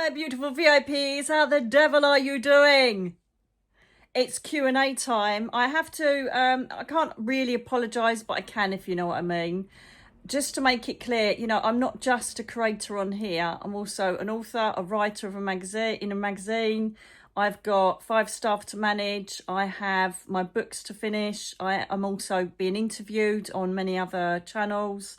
my beautiful VIPs. How the devil are you doing? It's Q&A time. I have to, I can't really apologise, but I can if you know what I mean. Just to make it clear, you know, I'm not just a creator on here. I'm also an author, a writer of a magazine. I've got 5 staff to manage. I have my books to finish. I'm also being interviewed on many other channels.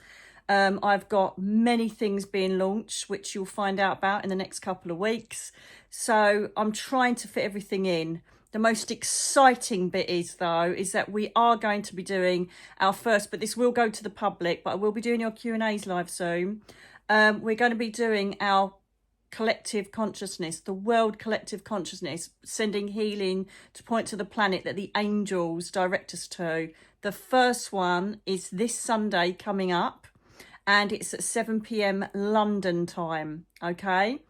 I've got many things being launched, which you'll find out about in the next couple of weeks. So I'm trying to fit everything in. The most exciting bit is, though, is that we are going to be doing our first, but this will go to the public, but I will be doing your Q&As live soon. We're going to be doing our collective consciousness, the world collective consciousness, sending healing to point to the planet that the angels direct us to. The first one is this Sunday coming up, and it's at 7 p.m. London time, okay?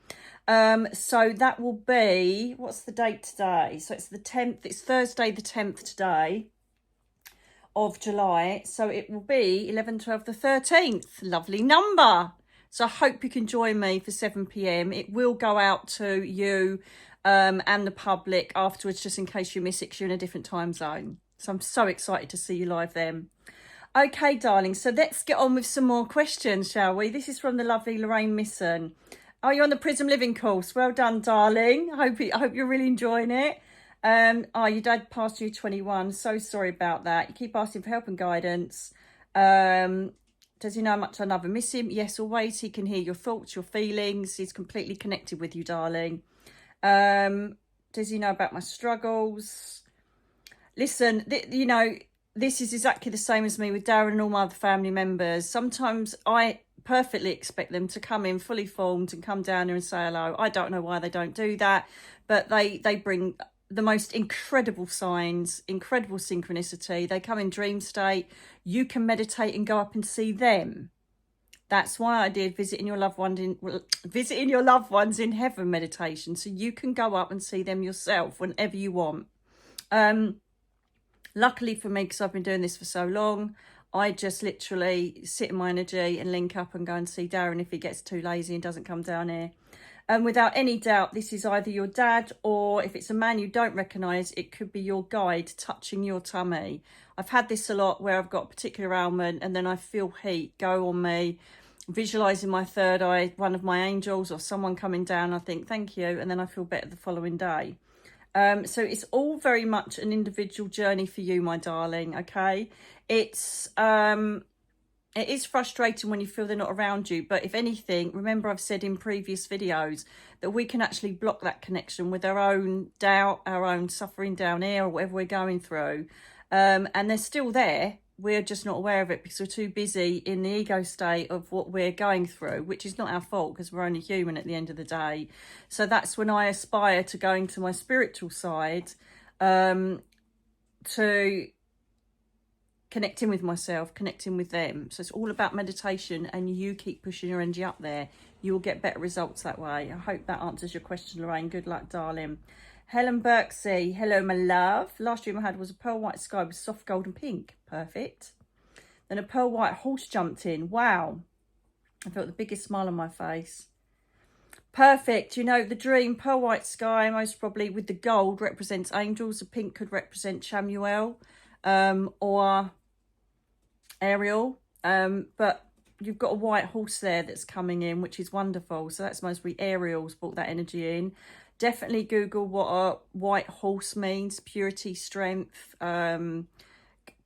So that will be, what's the date today? So it's the 10th, it's Thursday the 10th today of July. So it will be 11, 12, the 13th. Lovely number. So I hope you can join me for 7 p.m. It will go out to you and the public afterwards, just in case you miss it, 'cause you're in a different time zone. So I'm so excited to see you live then. Okay, darling, so let's get on with some more questions, shall we? This is from the lovely Lorraine Misson. Oh, you're on the Prism Living course. Well done, darling. I hope you're really enjoying it. Oh, your dad passed you 21. So sorry about that. You keep asking for help and guidance. Does he know how much I love and miss him? Yes, always. He can hear your thoughts, your feelings. He's completely connected with you, darling. Does he know about my struggles? Listen, you know, this is exactly the same as me with Darren and all my other family members. Sometimes I perfectly expect them to come in fully formed and come down here and say hello. I don't know why they don't do that, but they bring the most incredible signs, incredible synchronicity. They come in dream state. You can meditate and go up and see them. That's why I did visiting your loved ones in heaven meditation, so you can go up and see them yourself whenever you want. Luckily for me, because I've been doing this for so long, I just literally sit in my energy and link up and go and see Darren if he gets too lazy and doesn't come down here. And without any doubt, this is either your dad, or if it's a man you don't recognise, it could be your guide touching your tummy. I've had this a lot where I've got a particular ailment and then I feel heat go on me, visualising my third eye, one of my angels or someone coming down. I think, thank you. And then I feel better the following day. So it's all very much an individual journey for you, my darling, okay? It is frustrating when you feel they're not around you, but if anything, remember I've said in previous videos that we can actually block that connection with our own doubt, our own suffering down here, or whatever we're going through. And they're still there. We're just not aware of it because we're too busy in the ego state of what we're going through, which is not our fault because we're only human at the end of the day. So that's when I aspire to going to my spiritual side, to connecting with myself, connecting with them. So it's all about meditation, and you keep pushing your energy up there. You will get better results that way. I hope that answers your question, Lorraine. Good luck, darling. Helen Birksey, hello, my love. Last dream I had was a pearl white sky with soft gold and pink. Perfect. Then a pearl white horse jumped in. Wow. I felt the biggest smile on my face. Perfect. You know, the dream, pearl white sky, most probably with the gold represents angels. The pink could represent Chamuel or Ariel. But you've got a white horse there that's coming in, which is wonderful. So that's mostly Ariel's brought that energy in. Definitely Google what a white horse means. Purity, strength,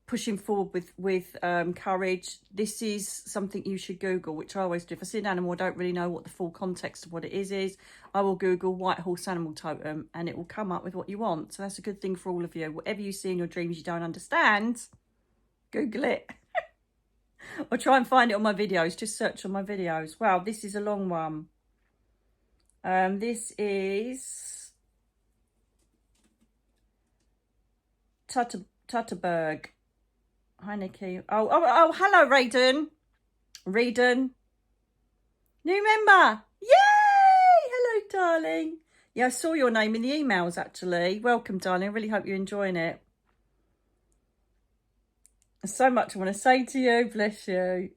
pushing forward with courage. This is something you should Google, which I always do. If I see an animal, I don't really know what the full context of what it is I will Google white horse animal totem, and it will come up with what you want. So that's a good thing for all of you. Whatever you see in your dreams you don't understand, Google it. Or try and find it on my videos. Just search on my videos. Wow, this is a long one. This is Tutterberg. Hi, Nikki. Oh, hello, Raiden. New member. Yay! Hello, darling. Yeah, I saw your name in the emails, actually. Welcome, darling. I really hope you're enjoying it. There's so much I want to say to you. Bless you.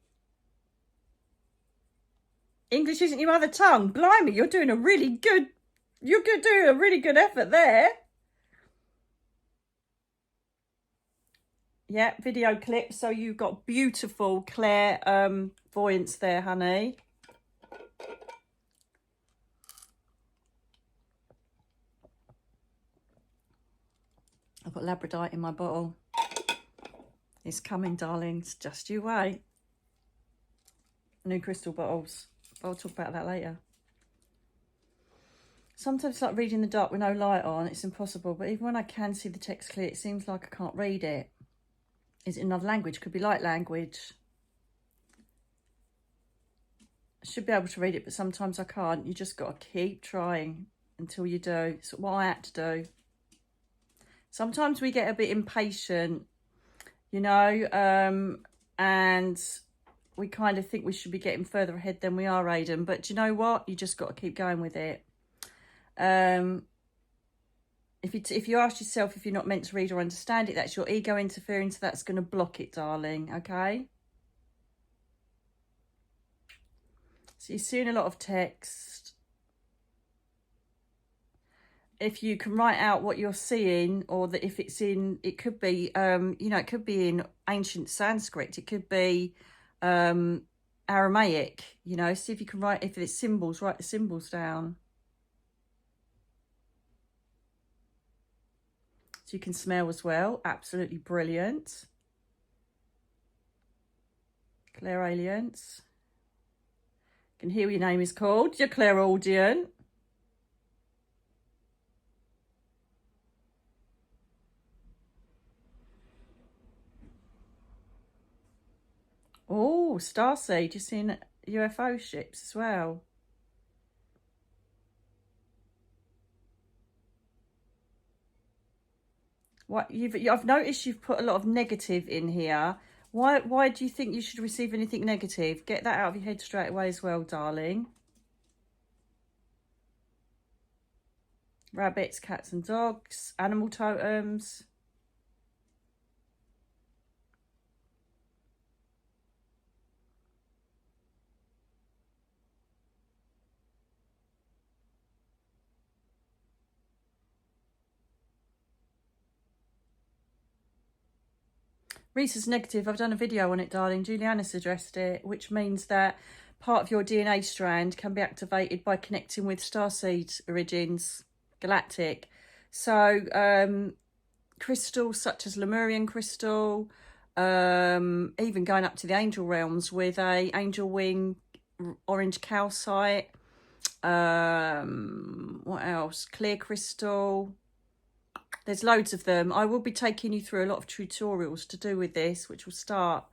English isn't your mother tongue. Blimey, you're doing a really good, doing a really good effort there. Yeah, video clip. So you've got beautiful clairvoyance there, honey. I've got labradorite in my bottle. It's coming, darlings. Just you wait. New crystal bottles. I'll talk about that later. Sometimes it's like reading in the dark with no light on. It's impossible. But even when I can see the text clear, it seems like I can't read it. Is it another language? Could be light language. I should be able to read it, but sometimes I can't. You just got to keep trying until you do. It's what I had to do. Sometimes we get a bit impatient, you know, and we kind of think we should be getting further ahead than we are, Aiden. But do you know what? You just got to keep going with it. If you ask yourself if you're not meant to read or understand it, that's your ego interfering, so that's going to block it, darling, okay? So you're seeing a lot of text. If you can write out what you're seeing, or that if it's in, it could be, you know, it could be in ancient Sanskrit. It could be Aramaic, you know. See if you can write, if it's symbols, write the symbols down. So you can smell as well. Absolutely brilliant. Clairalience. You can hear what your name is called. You're clairaudient. Oh, Starseed. You're seeing UFO ships as well. What I've noticed you've put a lot of negative in here. Why do you think you should receive anything negative? Get that out of your head straight away as well, darling. Rabbits, cats and dogs, animal totems. Rhesus negative, I've done a video on it, darling. Juliana's addressed it, which means that part of your DNA strand can be activated by connecting with Starseed origins, Galactic. So crystals such as Lemurian crystal, even going up to the angel realms with a angel wing, orange calcite, what else? Clear crystal. There's loads of them. I will be taking you through a lot of tutorials to do with this, which will start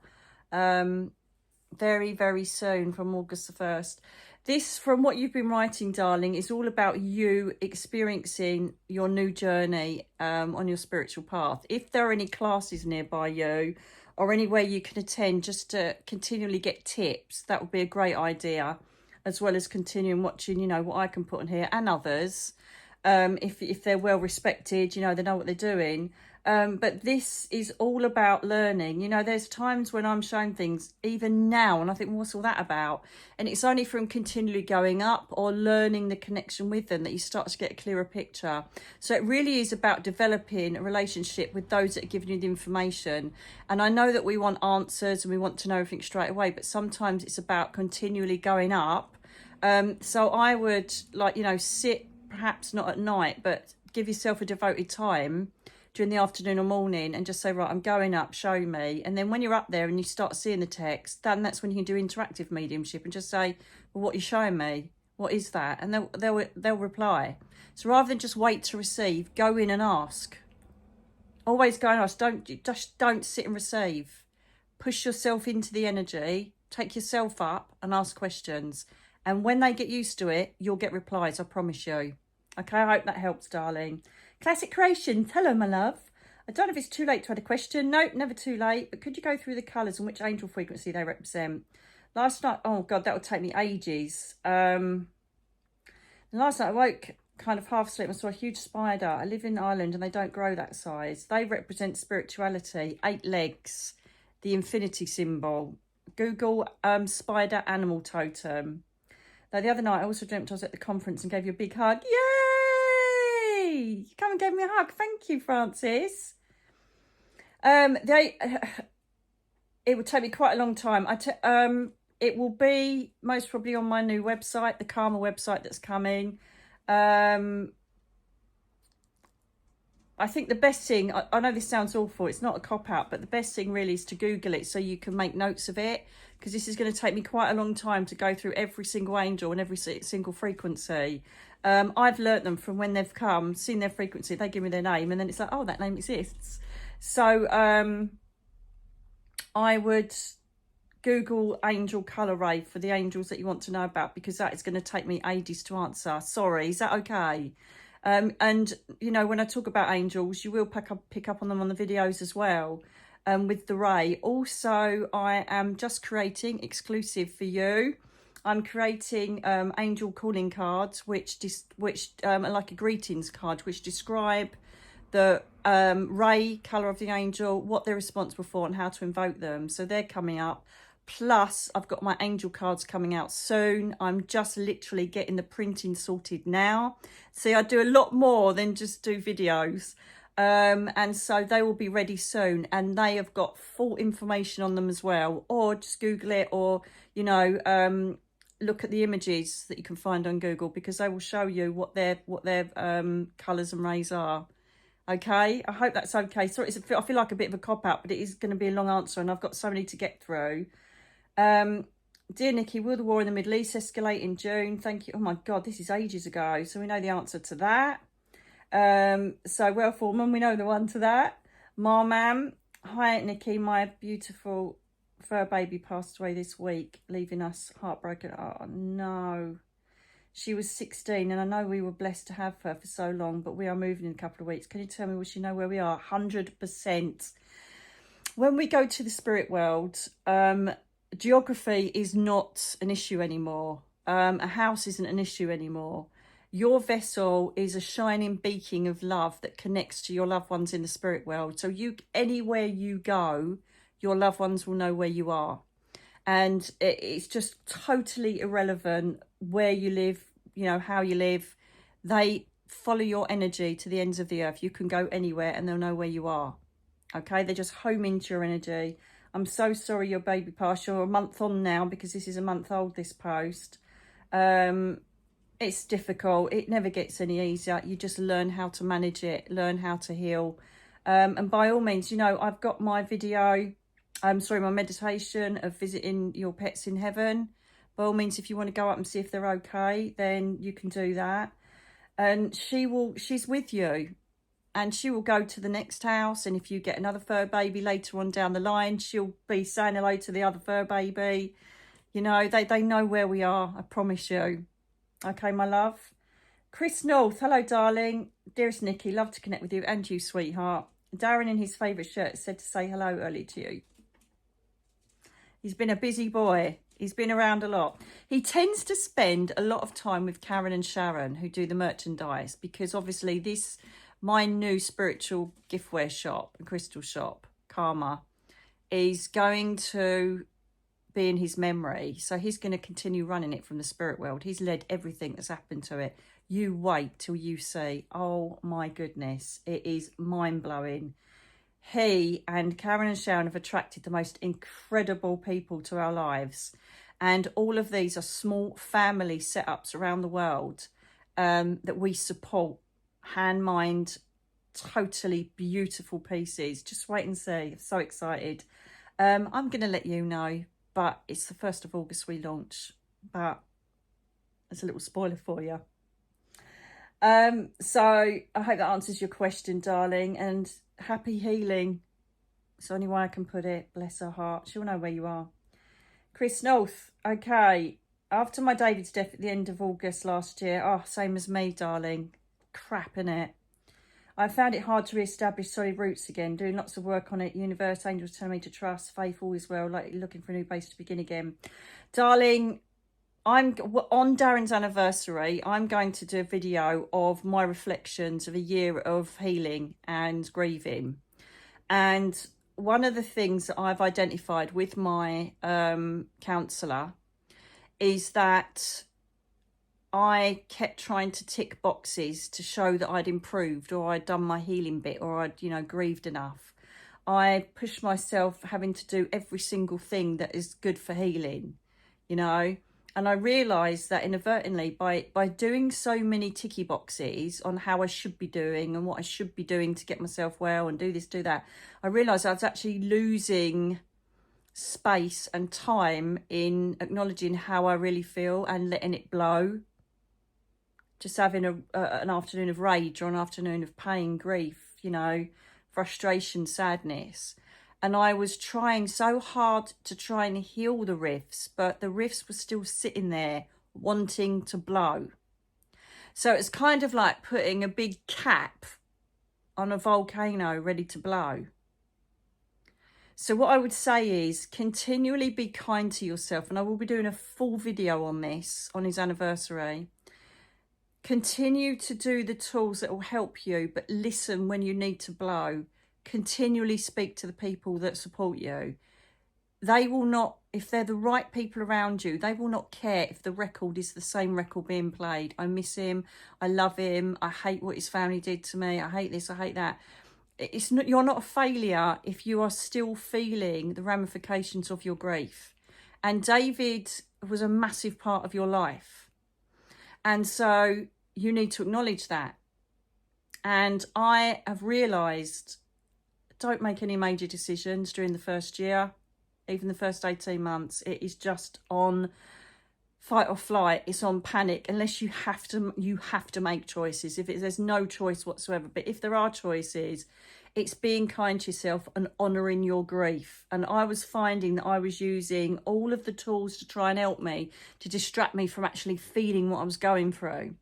very, very soon from August the 1st. This, from what you've been writing, darling, is all about you experiencing your new journey on your spiritual path. If there are any classes nearby you or anywhere you can attend just to continually get tips, that would be a great idea, as well as continuing watching, you know, what I can put on here and others. If they're well respected, you know, they know what they're doing. But this is all about learning. You know, there's times when I'm showing things, even now, and I think, well, what's all that about? And it's only from continually going up or learning the connection with them that you start to get a clearer picture. So it really is about developing a relationship with those that are giving you the information. And I know that we want answers and we want to know everything straight away, but sometimes it's about continually going up. So I would, like, you know, sit, perhaps not at night, but give yourself a devoted time during the afternoon or morning and just say, right, I'm going up, show me. And then when you're up there and you start seeing the text, then that's when you can do interactive mediumship and just say, well, what are you showing me? What is that? And they'll reply. So rather than just wait to receive, go in and ask. Always go and ask. Don't sit and receive. Push yourself into the energy, take yourself up and ask questions. And when they get used to it, you'll get replies, I promise you. Okay, I hope that helps, darling. Classic Creations, hello, my love. I don't know if it's too late to add a question. Nope, never too late. But could you go through the colours and which angel frequency they represent? Last night, oh God, that would take me ages. Last night I woke kind of half asleep and saw a huge spider. I live in Ireland and they don't grow that size. They represent spirituality, 8 legs, the infinity symbol. Google spider animal totem. Though the other night I also dreamt I was at the conference and gave you a big hug. Yay! You come and gave me a hug. Thank you, Francis. It would take me quite a long time. It will be most probably on my new website, the Karma website that's coming. I think the best thing, I know this sounds awful, it's not a cop-out, but the best thing really is to Google it so you can make notes of it, because this is going to take me quite a long time to go through every single angel and every single frequency. I've learnt them from when they've come, seen their frequency, they give me their name, and then it's like, oh, that name exists. So I would Google angel colour ray for the angels that you want to know about, because that is going to take me ages to answer. Sorry, is that okay? And, you know, when I talk about angels, you will pick up on them on the videos as well, with the ray. Also, I am just creating exclusive for you. I'm creating angel calling cards, which are like a greetings card, which describe the ray colour of the angel, what they're responsible for, and how to invoke them. So they're coming up. Plus, I've got my angel cards coming out soon. I'm just literally getting the printing sorted now. See, I do a lot more than just do videos. And so they will be ready soon. And they have got full information on them as well. Or just Google it, or, you know, look at the images that you can find on Google, because they will show you what their colours and rays are. Okay, I hope that's okay. Sorry, I feel like a bit of a cop-out, but it is going to be a long answer, and I've got so many to get through. Dear Nikki, will the war in the Middle East escalate in June? Thank you. Oh my God, this is ages ago, so we know the answer to that. So, well, Foreman, we know the one to that. Marmam, hi Nikki, my beautiful fur baby passed away this week, leaving us heartbroken. Oh no. She was 16, and I know we were blessed to have her for so long, but we are moving in a couple of weeks. Can you tell me, will she know where we are? 100%. When we go to the spirit world, geography is not an issue anymore. A house isn't an issue anymore. Your vessel is a shining beacon of love that connects to your loved ones in the spirit world. So anywhere you go, your loved ones will know where you are. And it's just totally irrelevant where you live, you know, how you live. They follow your energy to the ends of the earth. You can go anywhere and they'll know where you are. Okay, they just home into your energy. I'm so sorry your baby passed. You're a month on now, because this is a month old, this post. It's difficult. It never gets any easier. You just learn how to manage it, learn how to heal. And by all means, you know, I've got my video, my meditation of visiting your pets in heaven. By all means, if you want to go up and see if they're okay, then you can do that. And she's with you, and she will go to the next house. And if you get another fur baby later on down the line, she'll be saying hello to the other fur baby. You know, they know where we are, I promise you. Okay, my love. Chris North, hello, darling. Dearest Nikki, love to connect with you, and you, sweetheart. Darren, in his favourite shirt, said to say hello early to you. He's been a busy boy. He's been around a lot. He tends to spend a lot of time with Karen and Sharon, who do the merchandise, because obviously my new spiritual giftware shop and crystal shop, Karma, is going to be in his memory. So he's going to continue running it from the spirit world. He's led everything that's happened to it. You wait till you see, oh my goodness, it is mind-blowing. He and Karen and Sharon have attracted the most incredible people to our lives. And all of these are small family setups around the world that we support. Hand, mind, totally beautiful pieces. Just wait and see. I'm so excited. I'm going to let you know, but it's the 1st of August we launch. But there's a little spoiler for you. So I hope that answers your question, darling, and happy healing. It's the only way I can put it. Bless her heart. She'll know where you are. Chris North. Okay. After my David's death at the end of August last year. Oh, same as me, darling. Crap, innit? I found it hard to re-establish solid roots again. Doing lots of work on it. Universe, angels telling me to trust. Faith, all is well. Like looking for a new base to begin again. Darling, I'm on Darren's anniversary. I'm going to do a video of my reflections of a year of healing and grieving. And one of the things that I've identified with my counsellor is that I kept trying to tick boxes to show that I'd improved, or I'd done my healing bit, or I'd, you know, grieved enough. I pushed myself having to do every single thing that is good for healing, you know. And I realised that inadvertently, by doing so many ticky boxes on how I should be doing and what I should be doing to get myself well and do this, do that, I realised I was actually losing space and time in acknowledging how I really feel and letting it blow. Just having an afternoon of rage or an afternoon of pain, grief, you know, frustration, sadness. And I was trying so hard to try and heal the rifts, but the rifts were still sitting there wanting to blow. So it's kind of like putting a big cap on a volcano ready to blow. So what I would say is continually be kind to yourself. And I will be doing a full video on this on his anniversary. Continue to do the tools that will help you, but listen when you need to blow. Continually speak to the people that support you. They will not, if they're the right people around you, they will not care if the record is the same record being played. I miss him. I love him. I hate what his family did to me. I hate this. I hate that. It's not, you're not a failure if you are still feeling the ramifications of your grief. And David was a massive part of your life. And so you need to acknowledge that. And I have realised, don't make any major decisions during the first year, even the first 18 months. It is just on fight or flight. It's on panic, unless you have to make choices. There's no choice whatsoever. But if there are choices, it's being kind to yourself and honouring your grief. And I was finding that I was using all of the tools to try and help me, to distract me from actually feeling what I was going through.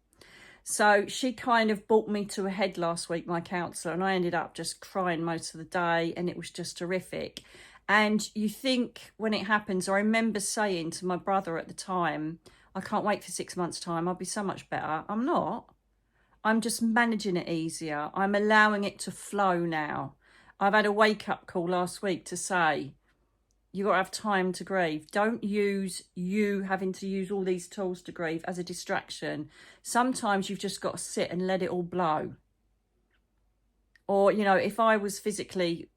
So she kind of brought me to a head last week, my counsellor, and I ended up just crying most of the day, and it was just horrific. And you think when it happens, I remember saying to my brother at the time, I can't wait for 6 months' time, I'll be so much better. I'm not. I'm just managing it easier. I'm allowing it to flow now. I've had a wake-up call last week to say, you've got to have time to grieve. Don't use you having to use all these tools to grieve as a distraction. Sometimes you've just got to sit and let it all blow. Or, you know, if I was physically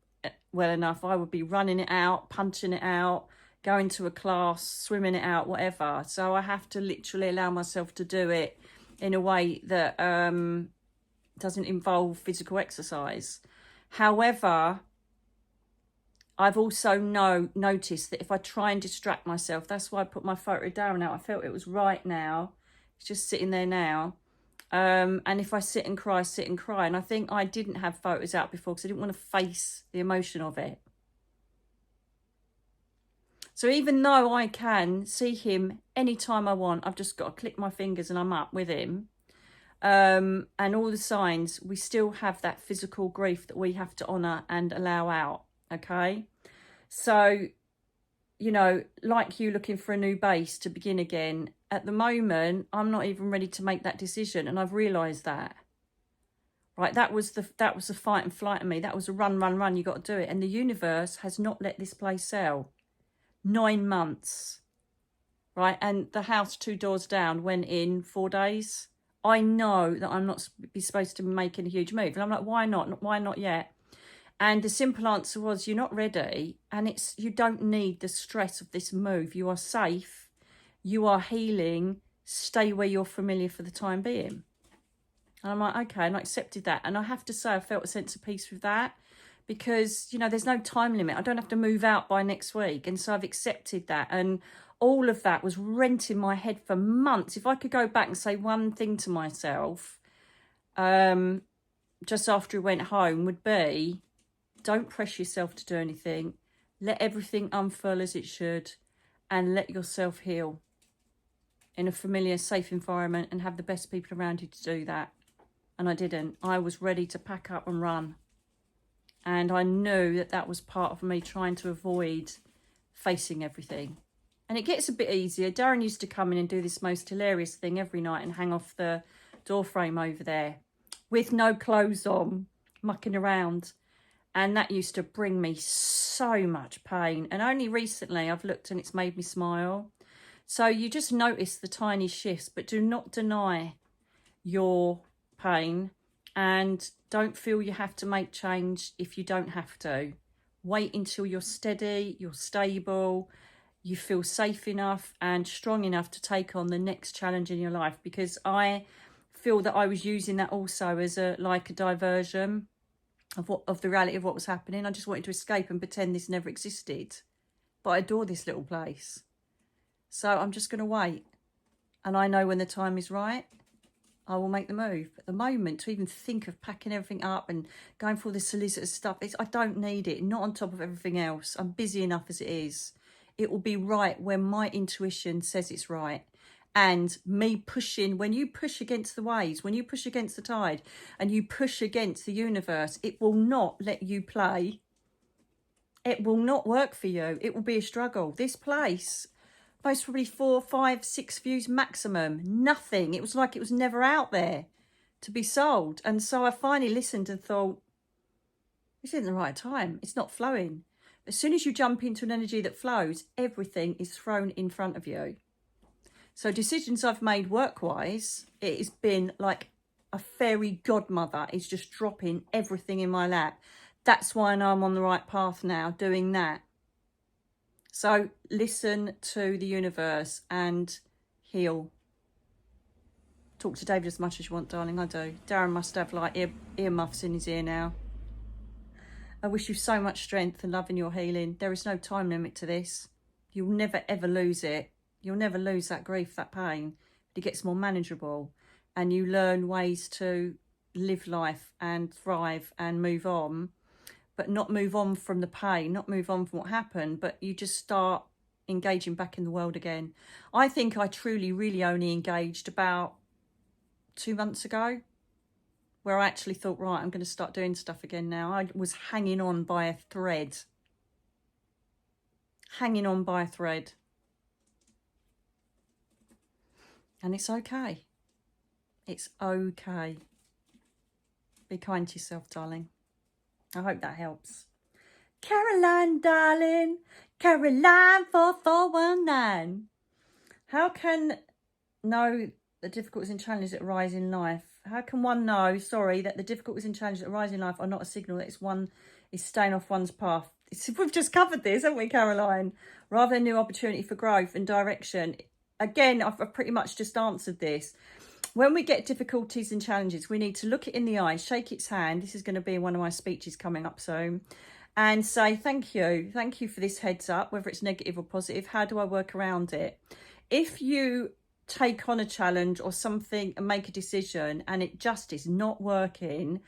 well enough, I would be running it out, punching it out, going to a class, swimming it out, whatever. So I have to literally allow myself to do it in a way that doesn't involve physical exercise. However, I've also noticed that if I try and distract myself, that's why I put my photo down now. I felt it was right now. It's just sitting there now. And if I sit and cry, And I think I didn't have photos out before because I didn't want to face the emotion of it. So even though I can see him anytime I want, I've just got to click my fingers and I'm up with him. And all the signs, we still have that physical grief that we have to honour and allow out. Okay, so, you know, like you looking for a new base to begin again, at the moment, I'm not even ready to make that decision. And I've realised that, right? That was the fight and flight of me. That was a run. You got to do it. And the universe has not let this place sell. 9 months, right? And the house 2 doors down went in 4 days. I know that I'm not supposed to be making a huge move. And I'm like, why not? Why not yet? And the simple answer was, you're not ready, and you don't need the stress of this move. You are safe, you are healing, stay where you're familiar for the time being. And I'm like, okay, and I accepted that. And I have to say, I felt a sense of peace with that because, you know, there's no time limit. I don't have to move out by next week. And so I've accepted that. And all of that was renting my head for months. If I could go back and say one thing to myself, just after we went home, would be, don't press yourself to do anything. Let everything unfurl as it should and let yourself heal in a familiar, safe environment and have the best people around you to do that. And I didn't. I was ready to pack up and run. And I knew that that was part of me trying to avoid facing everything. And it gets a bit easier. Darren used to come in and do this most hilarious thing every night and hang off the door frame over there with no clothes on, mucking around. And that used to bring me so much pain. And only recently I've looked and it's made me smile. So you just notice the tiny shifts, but do not deny your pain, and don't feel you have to make change if you don't have to. Wait until you're steady, you're stable, you feel safe enough and strong enough to take on the next challenge in your life, because I feel that I was using that also as a diversion of the reality of what was happening. I just wanted to escape and pretend this never existed. But I adore this little place. So I'm just going to wait. And I know when the time is right, I will make the move. At the moment, to even think of packing everything up and going for all the solicitor stuff, I don't need it. Not on top of everything else. I'm busy enough as it is. It will be right when my intuition says it's right. And me pushing, when you push against the waves, when you push against the tide and you push against the universe, it will not let you play. It will not work for you. It will be a struggle. This place, most probably 4, 5, 6 views maximum. Nothing. It was like it was never out there to be sold. And so I finally listened and thought, this isn't the right time. It's not flowing. As soon as you jump into an energy that flows, everything is thrown in front of you. So decisions I've made work-wise, it has been like a fairy godmother is just dropping everything in my lap. That's why I know I'm on the right path now, doing that. So listen to the universe and heal. Talk to David as much as you want, darling. I do. Darren must have like earmuffs in his ear now. I wish you so much strength and love in your healing. There is no time limit to this. You'll never, ever lose it. You'll never lose that grief, that pain. But it gets more manageable. And you learn ways to live life and thrive and move on. But not move on from the pain, not move on from what happened, but you just start engaging back in the world again. I think I truly, really only engaged about 2 months ago, where I actually thought, right, I'm going to start doing stuff again now. I was hanging on by a thread. Hanging on by a thread. And it's okay. It's okay. Be kind to yourself, darling. I hope that helps. Caroline, darling. Caroline 4419. How can know the difficulties and challenges that arise in life? How can one know, that the difficulties and challenges that arise in life are not a signal that one is staying off one's path? We've just covered this, haven't we, Caroline? Rather than new opportunity for growth and direction. Again, I've pretty much just answered this. When we get difficulties and challenges, we need to look it in the eye, shake its hand. This is going to be one of my speeches coming up soon. And say, thank you. Thank you for this heads up, whether it's negative or positive. How do I work around it? If you take on a challenge or something and make a decision and it just is not working,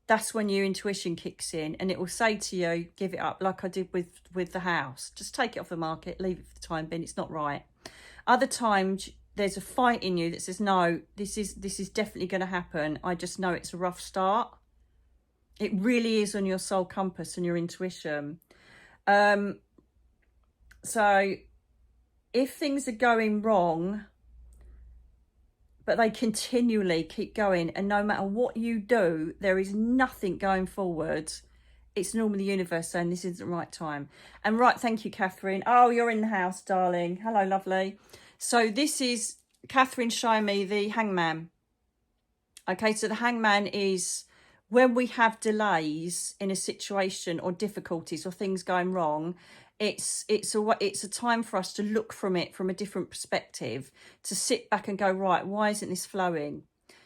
that's when your intuition kicks in and it will say to you, give it up, like I did with the house. Just take it off the market, leave it for the time being. It's not right. Other times there's a fight in you that says, no, this is definitely going to happen. I just know it's a rough start. It really is on your soul compass and your intuition. So if things are going wrong, but they continually keep going, and no matter what you do, there is nothing going forward, it's normally the universe saying this isn't the right time. And right, thank you, Catherine. Oh, you're in the house, darling. Hello, lovely. So this is Catherine showing me the hangman. Okay, so the hangman is when we have delays in a situation or difficulties or things going wrong, it's a time for us to look from it from a different perspective, to sit back and go, right, why isn't this flowing?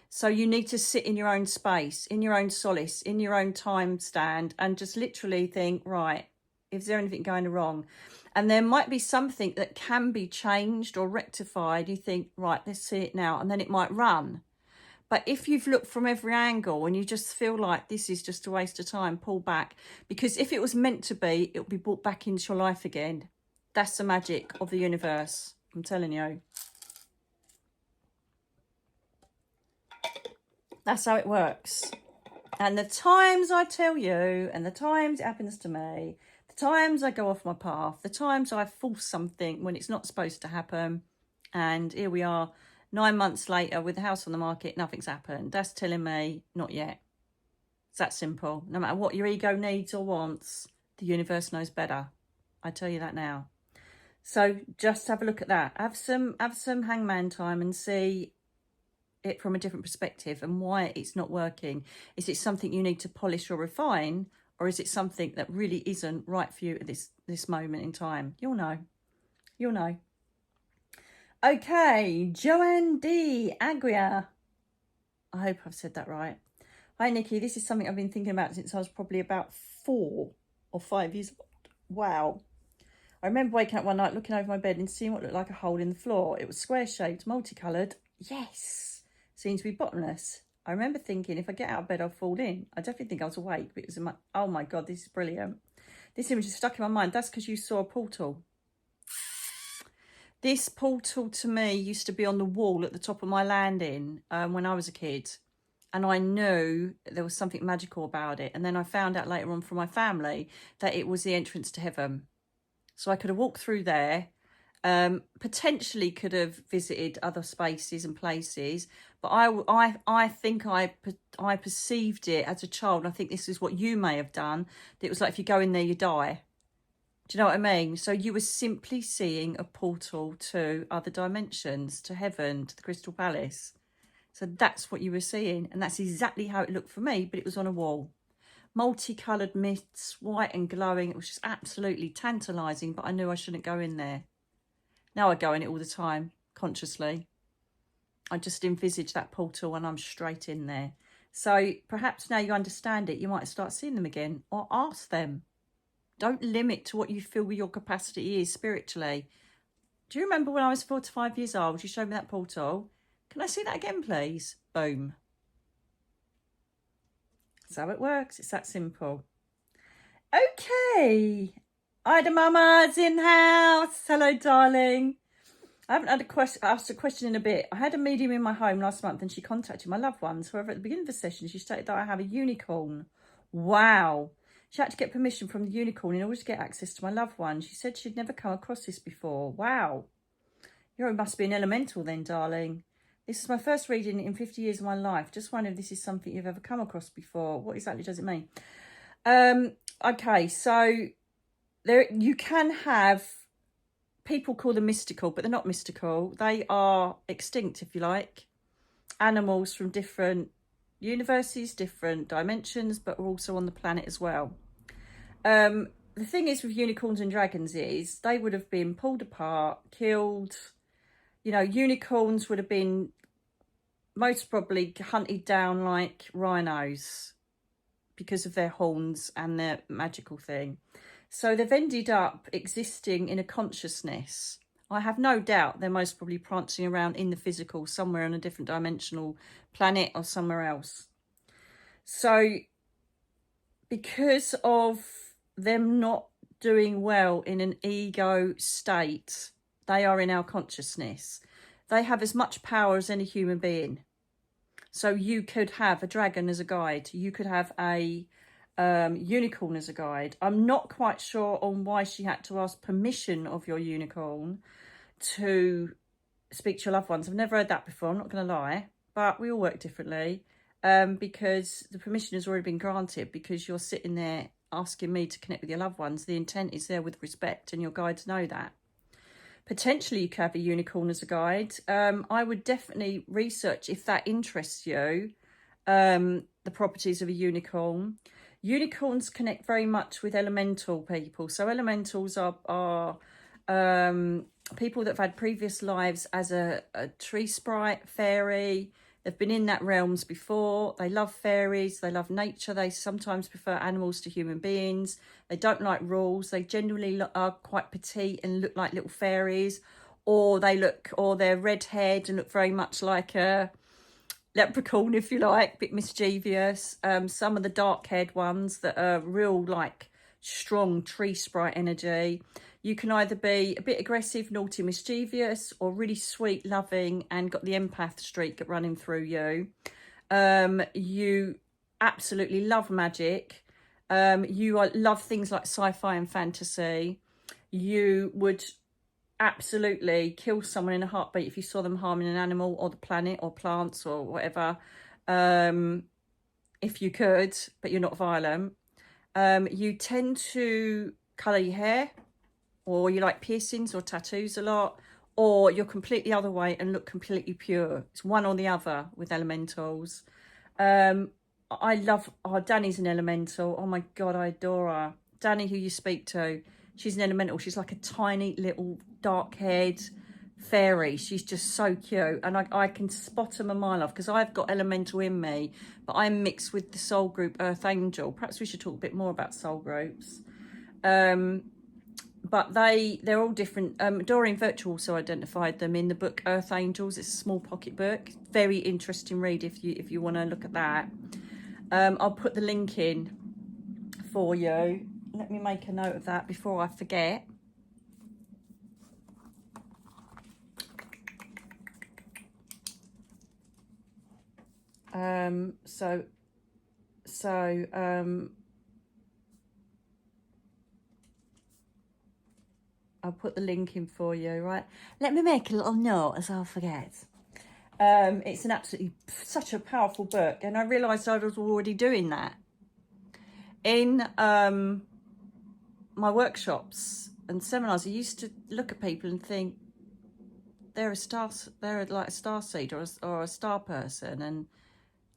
So you need to sit in your own space, in your own solace, in your own time stand, and just literally think, right, is there anything going wrong? And there might be something that can be changed or rectified. You think, right, let's see it now. And then it might run. But if you've looked from every angle and you just feel like this is just a waste of time, pull back. Because if it was meant to be, it'll be brought back into your life again. That's the magic of the universe. I'm telling you. That's how it works. And the times I tell you, and the times it happens to me, the times I go off my path, the times I force something when it's not supposed to happen, and here we are 9 months later with the house on the market, nothing's happened. That's telling me not yet. It's that simple. No matter what your ego needs or wants, the universe knows better. I tell you that now. So just have a look at that. Have some hangman time and see it from a different perspective and why it's not working. Is it something you need to polish or refine, or is it something that really isn't right for you at this moment in time? You'll know. You'll know. Okay, Joanne D. Aguirre. I hope I've said that right. Hi, Nikki. This is something I've been thinking about since I was probably about 4 or 5 years old. Wow. I remember waking up one night, looking over my bed and seeing what looked like a hole in the floor. It was square-shaped, multicoloured. Yes. Seemed to be bottomless. I remember thinking, if I get out of bed, I'll fall in. I definitely think I was awake, but it was in my... Oh, my God, this is brilliant. This image is stuck in my mind. That's because you saw a portal. This portal, to me, used to be on the wall at the top of my landing when I was a kid. And I knew there was something magical about it. And then I found out later on from my family that it was the entrance to heaven. So I could have walked through there, potentially could have visited other spaces and places. But I think I perceived it as a child. And I think this is what you may have done. It was like, if you go in there, you die. Do you know what I mean? So you were simply seeing a portal to other dimensions, to heaven, to the Crystal Palace. So that's what you were seeing. And that's exactly how it looked for me, but it was on a wall. Multicoloured mists, white and glowing. It was just absolutely tantalising, but I knew I shouldn't go in there. Now I go in it all the time, consciously. I just envisage that portal and I'm straight in there. So perhaps now you understand it, you might start seeing them again, or ask them. Don't limit to what you feel your capacity is spiritually. Do you remember when I was 4 to 5 years old, you showed me that portal? Can I see that again, please? Boom. That's how it works. It's that simple. Okay. Ida Mama's in house. Hello, darling. I haven't had asked a question in a bit. I had a medium in my home last month and she contacted my loved ones. However, at the beginning of the session, she stated that I have a unicorn. Wow. She had to get permission from the unicorn in order to get access to my loved one. She said she'd never come across this before. Wow. You must be an elemental then, darling. This is my first reading in 50 years of my life. Just wondering if this is something you've ever come across before. What exactly does it mean? Okay, so there you can have... People call them mystical, but they're not mystical. They are extinct, if you like. Animals from different universes, different dimensions, but are also on the planet as well. The thing is with unicorns and dragons is they would have been pulled apart, killed. You know, unicorns would have been most probably hunted down like rhinos because of their horns and their magical thing. So they've ended up existing in a consciousness. I have no doubt they're most probably prancing around in the physical somewhere on a different dimensional planet or somewhere else. So because of them not doing well in an ego state, they are in our consciousness. They have as much power as any human being. So you could have a dragon as a guide. You could have a unicorn as a guide. I'm not quite sure on why she had to ask permission of your unicorn to speak to your loved ones. I've never heard that before, I'm not going to lie, but we all work differently, because the permission has already been granted, because you're sitting there asking me to connect with your loved ones. The intent is there with respect and your guides know that. Potentially you could have a unicorn as a guide. I would definitely research, if that interests you, the properties of a unicorn. Unicorns connect very much with elemental people. So elementals are people that have had previous lives as a tree sprite, fairy. They've been in that realms before. They love fairies. They love nature. They sometimes prefer animals to human beings. They don't like rules. They generally are quite petite and look like little fairies, or they're red-haired and look very much like a leprechaun, if you like, a bit mischievous. Some of the dark-haired ones that are real, like, strong tree sprite energy. You can either be a bit aggressive, naughty, mischievous, or really sweet, loving, and got the empath streak running through you. You absolutely love magic. You love things like sci-fi and fantasy. You would absolutely kill someone in a heartbeat if you saw them harming an animal or the planet or plants or whatever, if you could, but you're not violent. You tend to colour your hair or you like piercings or tattoos a lot, or you're completely other way and look completely pure. It's one or the other with elementals. I love, Danny's an elemental. Oh my God, I adore her. Danny, who you speak to, she's an elemental. She's like a tiny little dark-haired fairy. She's just so cute. And I can spot them a mile off because I've got elemental in me, but I'm mixed with the soul group Earth Angel. Perhaps we should talk a bit more about soul groups. But they're all different. Doreen Virtue also identified them in the book Earth Angels. It's a small pocket book. Very interesting read if you want to look at that. I'll put the link in for you. Let me make a note of that before I forget. I'll put the link in for you, right? Let me make a little note as I'll forget. It's an absolutely such a powerful book, and I realised I was already doing that in my workshops and seminars. I used to look at people and think they're like a starseed or a star person, and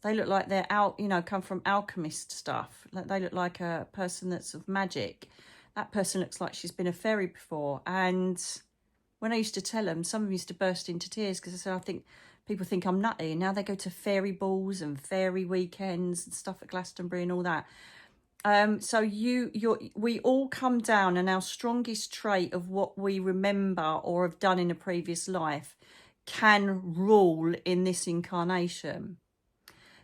they look like they're out, come from alchemist stuff. Like they look like a person that's of magic. That person looks like she's been a fairy before. And when I used to tell them, some of them used to burst into tears because I said, I think people think I'm nutty. And now they go to fairy balls and fairy weekends and stuff at Glastonbury and all that. So we all come down, and our strongest trait of what we remember or have done in a previous life can rule in this incarnation.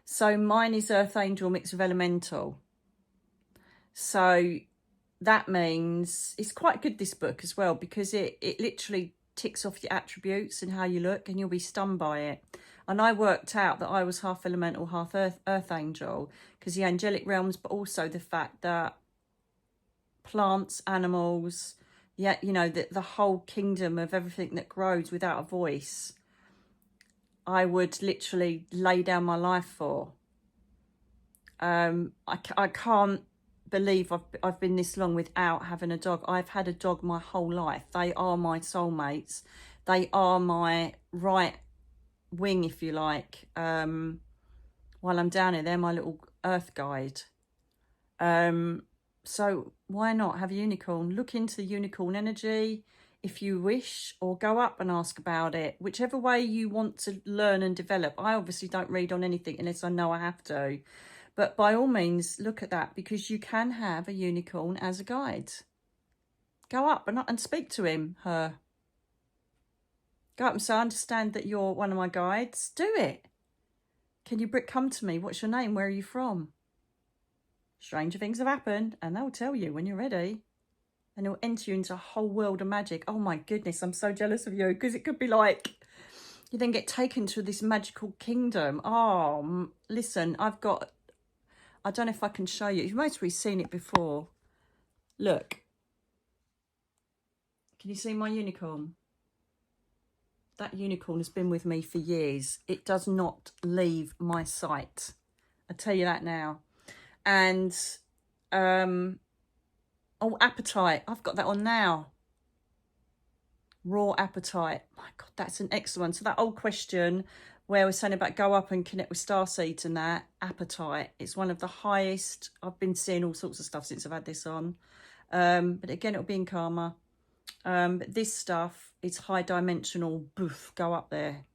So mine is Earth Angel mixed with Elemental. So that means it's quite good, this book as well, because it literally ticks off your attributes and how you look, and you'll be stunned by it. And I worked out that I was half elemental, half earth angel, because the angelic realms, but also the fact that plants, animals, the whole kingdom of everything that grows without a voice, I would literally lay down my life for. I can't believe I've been this long without having a dog. I've had a dog my whole life. They are my soulmates. They are my right wing, if you like. While I'm down here, they're my little earth guide. So why not have a unicorn? Look into the unicorn energy if you wish, or go up and ask about it, whichever way you want to learn and develop. I obviously don't read on anything unless I know I have to. But by all means, look at that, because you can have a unicorn as a guide. Go up and speak to him, her. Go up and say, I understand that you're one of my guides. Do it. Can you come to me? What's your name? Where are you from? Stranger things have happened, and they'll tell you when you're ready. And it'll enter you into a whole world of magic. Oh my goodness, I'm so jealous of you, because it could be like you then get taken to this magical kingdom. Oh, listen, I don't know if I can show you. You've mostly seen it before. Look. Can you see my unicorn? That unicorn has been with me for years. It does not leave my sight. I tell you that now. And, oh, appetite. I've got that on now. Raw appetite. My God, that's an excellent one. So that old question where we're saying about go up and connect with starseeds and that, appetite. It's one of the highest. I've been seeing all sorts of stuff since I've had this on. But again, it'll be in karma. But this stuff is high dimensional. Boof, go up there.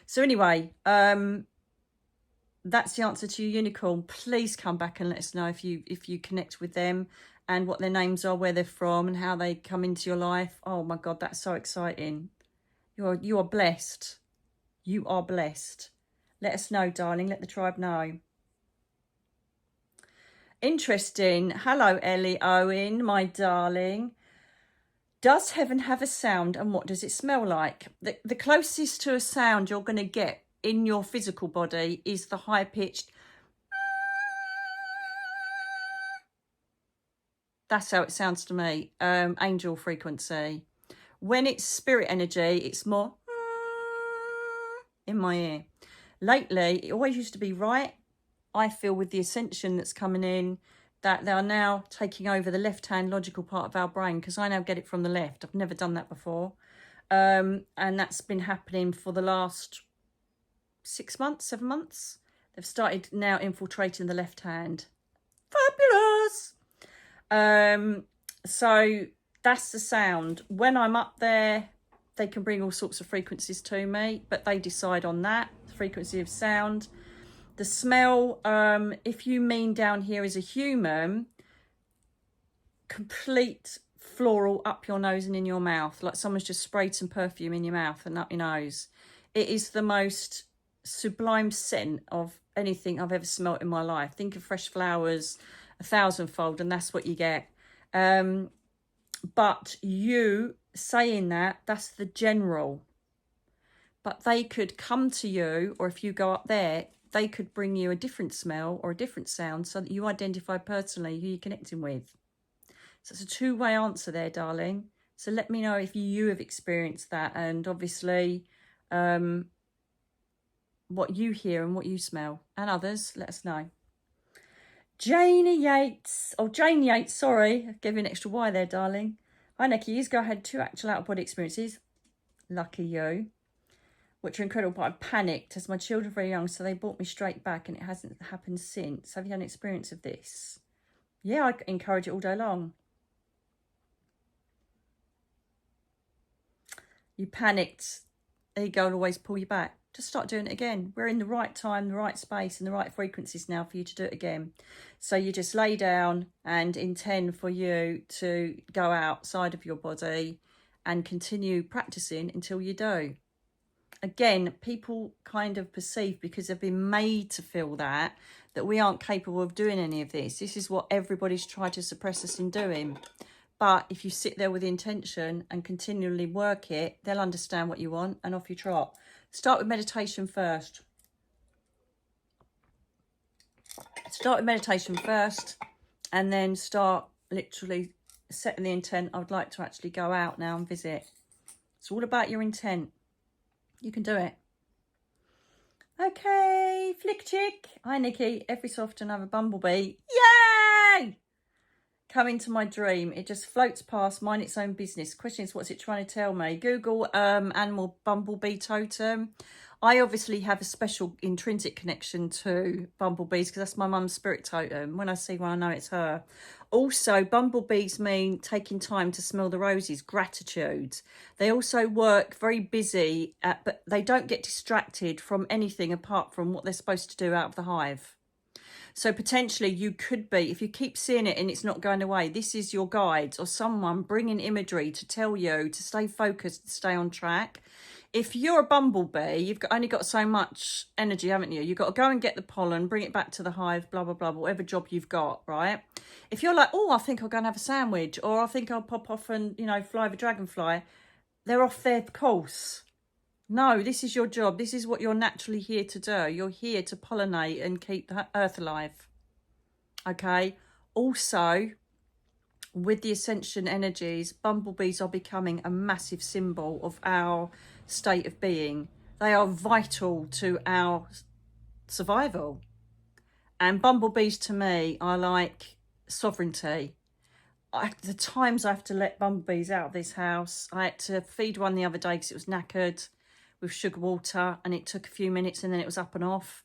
So anyway, that's the answer to your unicorn. Please come back and let us know if you connect with them and what their names are, where they're from, and how they come into your life. Oh my God, that's so exciting. You are blessed. You are blessed. Let us know, darling. Let the tribe know. Interesting. Hello, Ellie Owen, my darling. Does heaven have a sound, and what does it smell like? The closest to a sound you're going to get in your physical body is the high-pitched. That's how it sounds to me. Angel frequency. When it's spirit energy, it's more in my ear. Lately, it always used to be right. I feel with the ascension that's coming in, that they are now taking over the left-hand logical part of our brain, because I now get it from the left. I've never done that before. And that's been happening for the last 6 months, 7 months. They've started now infiltrating the left hand. Fabulous. So that's the sound. When I'm up there, they can bring all sorts of frequencies to me, but they decide on that frequency of sound. The smell, if you mean down here as a human, complete floral up your nose and in your mouth, like someone's just sprayed some perfume in your mouth and up your nose. It is the most sublime scent of anything I've ever smelt in my life. Think of fresh flowers 1,000-fold, and that's what you get. But you saying that, that's the general. But they could come to you, or if you go up there, they could bring you a different smell or a different sound so that you identify personally who you're connecting with. So it's a two-way answer there, darling. So let me know if you have experienced that, and obviously what you hear and what you smell, and others, let us know. Jane Yates, sorry, I gave you an extra Y there, darling. Hi, Nikki, you go ahead, 2 actual out-of-body experiences. Lucky you. Which are incredible, but I panicked as my children were very young, so they brought me straight back, and it hasn't happened since. Have you had an experience of this? Yeah, I encourage it all day long. You panicked. Ego will always pull you back. Just start doing it again. We're in the right time, the right space, and the right frequencies now for you to do it again. So you just lay down and intend for you to go outside of your body and continue practicing until you do. Again, people kind of perceive, because they've been made to feel that we aren't capable of doing any of this. This is what everybody's tried to suppress us in doing. But if you sit there with intention and continually work it, they'll understand what you want, and off you trot. Start with meditation first. And then start literally setting the intent. I would like to actually go out now and visit. It's all about your intent. You can do it. Okay, Flick Chick. Hi, Nikki. Every so often I have a bumblebee. Yay! Come into my dream. It just floats past, mind its own business. Question is, what's it trying to tell me? Google animal bumblebee totem. I obviously have a special intrinsic connection to bumblebees because that's my mum's spirit totem. When I see one, I know it's her. Also, bumblebees mean taking time to smell the roses, gratitude. They also work very busy, but they don't get distracted from anything apart from what they're supposed to do out of the hive. So potentially you could be, if you keep seeing it and it's not going away, this is your guides or someone bringing imagery to tell you to stay focused, stay on track. If you're a bumblebee, you've only got so much energy, haven't you? You've got to go and get the pollen, bring it back to the hive, blah, blah, blah, whatever job you've got, right? If you're like, oh, I think I'll go and have a sandwich, or I think I'll pop off and, you know, fly the dragonfly, they're off their course. No, this is your job. This is what you're naturally here to do. You're here to pollinate and keep the earth alive. Okay? Also, with the ascension energies, bumblebees are becoming a massive symbol of our state of being. They are vital to our survival. And bumblebees to me are like sovereignty. The times I have to let bumblebees out of this house, I had to feed one the other day because it was knackered with sugar water, and it took a few minutes and then it was up and off.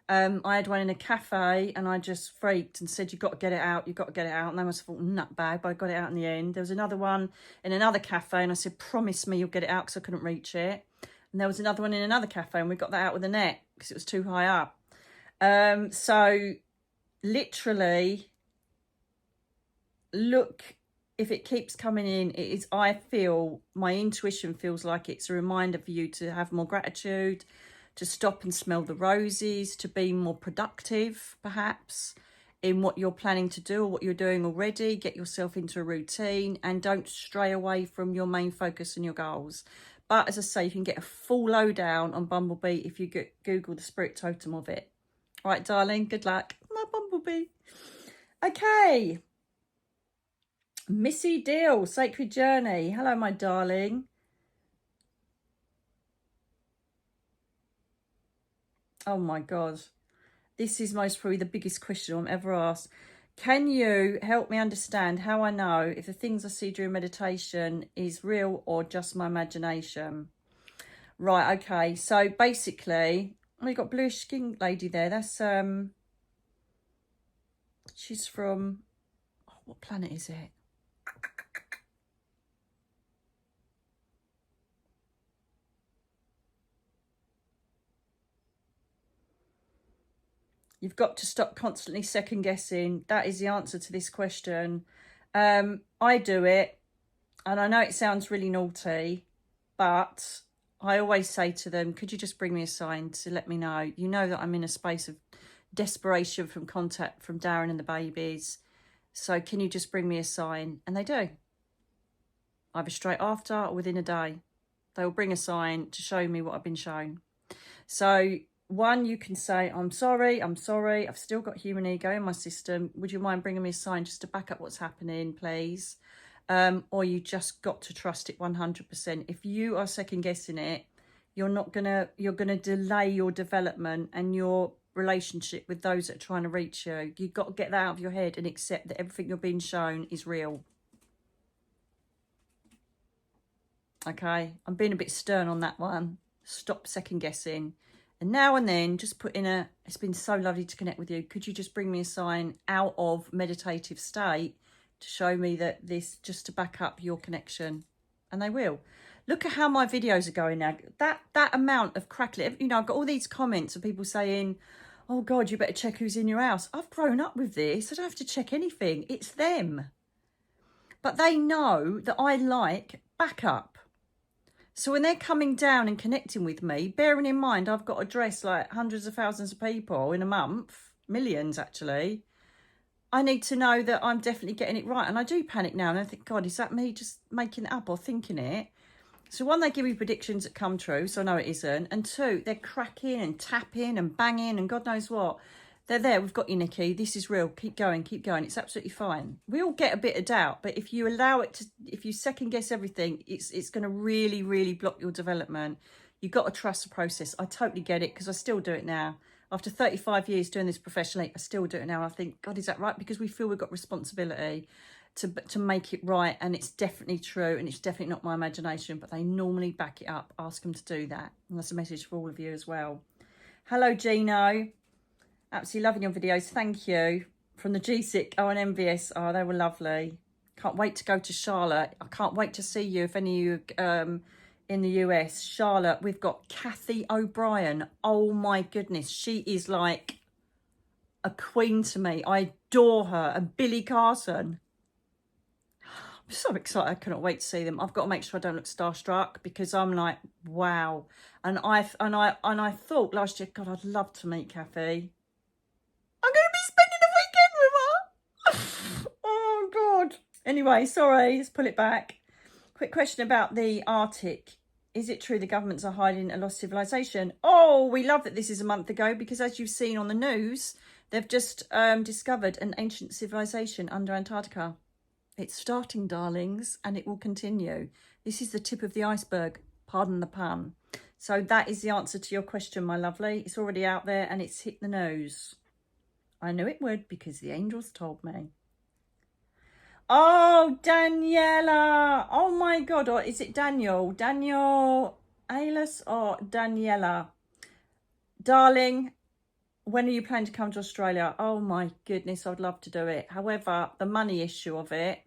I had one in a cafe and I just freaked and said, you've got to get it out, you've got to get it out. And they must have thought, nut bag, but I got it out in the end. There was another one in another cafe and I said, promise me you'll get it out, because I couldn't reach it. And there was another one in another cafe and we got that out with a net because it was too high up. So literally, look, if it keeps coming in, it is, I feel, my intuition feels like it's a reminder for you to have more gratitude, to stop and smell the roses, to be more productive, perhaps, in what you're planning to do or what you're doing already. Get yourself into a routine and don't stray away from your main focus and your goals. But as I say, you can get a full lowdown on Bumblebee if you Google the spirit totem of it. All right, darling, good luck. My Bumblebee. Okay. Missy Deal, Sacred Journey. Hello, my darling. Oh my God. This is most probably the biggest question I'm ever asked. Can you help me understand how I know if the things I see during meditation is real or just my imagination? Right, okay. So basically, we got bluish skin lady there. That's she's from, oh, what planet is it? You've got to stop constantly second guessing. That is the answer to this question. I do it, and I know it sounds really naughty, but I always say to them, could you just bring me a sign to let me know? You know that I'm in a space of desperation from contact from Darren and the babies. So can you just bring me a sign? And they do. Either straight after or within a day. They will bring a sign to show me what I've been shown. So one, you can say, I'm sorry, I've still got human ego in my system. Would you mind bringing me a sign just to back up what's happening, please? Or you just got to trust it 100%. If you are second guessing it, you're gonna delay your development and your relationship with those that are trying to reach you. You've got to get that out of your head and accept that everything you're being shown is real. Okay, I'm being a bit stern on that one. Stop second guessing. And now and then, just put in a, it's been so lovely to connect with you. Could you just bring me a sign out of meditative state to show me that this, just to back up your connection? And they will. Look at how my videos are going now. That amount of crackling. You know, I've got all these comments of people saying, oh God, you better check who's in your house. I've grown up with this. I don't have to check anything. It's them. But they know that I like backup. So when they're coming down and connecting with me, bearing in mind I've got to address like hundreds of thousands of people in a month, millions actually, I need to know that I'm definitely getting it right. And I do panic now and I think, God, is that me just making it up or thinking it? So one, they give me predictions that come true, so I know it isn't. And two, they're cracking and tapping and banging and God knows what. They're there. We've got you, Nikki. This is real. Keep going. Keep going. It's absolutely fine. We all get a bit of doubt, but if you allow it to, if you second guess everything, it's going to really, really block your development. You've got to trust the process. I totally get it because I still do it now. After 35 years doing this professionally, I still do it now. I think, God, is that right? Because we feel we've got responsibility to make it right. And it's definitely true. And it's definitely not my imagination, but they normally back it up. Ask them to do that. And that's a message for all of you as well. Hello, Gino. Absolutely loving your videos. Thank you. From the GSIC. Oh, and MVS. Oh, they were lovely. Can't wait to go to Charlotte. I can't wait to see you if any of you in the US. Charlotte, we've got Kathy O'Brien. Oh my goodness. She is like a queen to me. I adore her. And Billy Carson. I'm so excited. I cannot wait to see them. I've got to make sure I don't look starstruck because I'm like, wow. And I thought last year, God, I'd love to meet Kathy. I'm going to be spending a weekend with her. Oh, God. Anyway, sorry. Let's pull it back. Quick question about the Arctic. Is it true the governments are hiding a lost civilization? Oh, we love that this is a month ago because as you've seen on the news, they've just discovered an ancient civilization under Antarctica. It's starting, darlings, and it will continue. This is the tip of the iceberg. Pardon the pun. So that is the answer to your question, my lovely. It's already out there and it's hit the news. I knew it would because the angels told me. Oh, Daniela. Oh, my God. Or is it Daniel? Daniel Alis or Daniela? Darling, when are you planning to come to Australia? Oh, my goodness. I'd love to do it. However, the money issue of it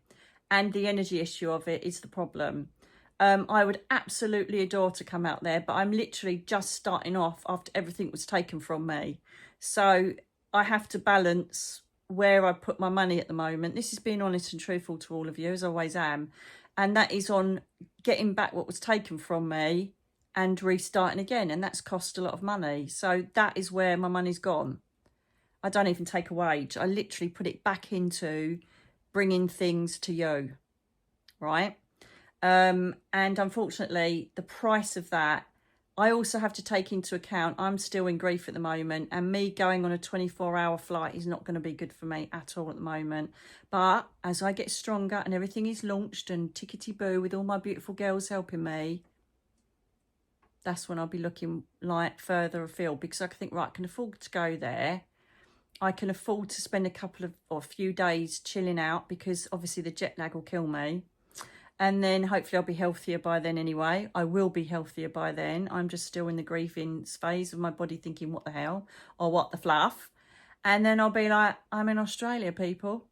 and the energy issue of it is the problem. I would absolutely adore to come out there, but I'm literally just starting off after everything was taken from me. So I have to balance where I put my money at the moment. This is being honest and truthful to all of you, as I always am. And that is on getting back what was taken from me and restarting again. And that's cost a lot of money. So that is where my money's gone. I don't even take a wage. I literally put it back into bringing things to you, right? And unfortunately, the price of that, I also have to take into account I'm still in grief at the moment and me going on a 24-hour flight is not going to be good for me at all at the moment. But as I get stronger and everything is launched and tickety-boo with all my beautiful girls helping me, that's when I'll be looking like further afield because I can think, right, I can afford to go there. I can afford to spend a couple of or a few days chilling out, because obviously the jet lag will kill me. And then hopefully I'll be healthier by then anyway. I will be healthier by then. I'm just still in the grieving phase of my body thinking, what the hell? Or what the fluff? And then I'll be like, I'm in Australia, people.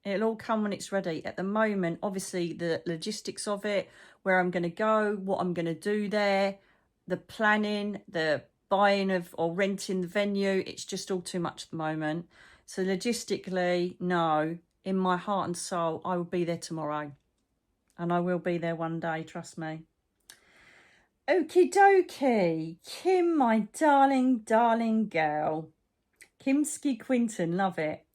It'll all come when it's ready. At the moment, obviously, the logistics of it, where I'm going to go, what I'm going to do there, the planning, the buying of or renting the venue, it's just all too much at the moment. So logistically, no. In my heart and soul, I will be there tomorrow. And I will be there one day, trust me. Okie dokie. Kim, my darling, darling girl. Kimski Quinton, love it.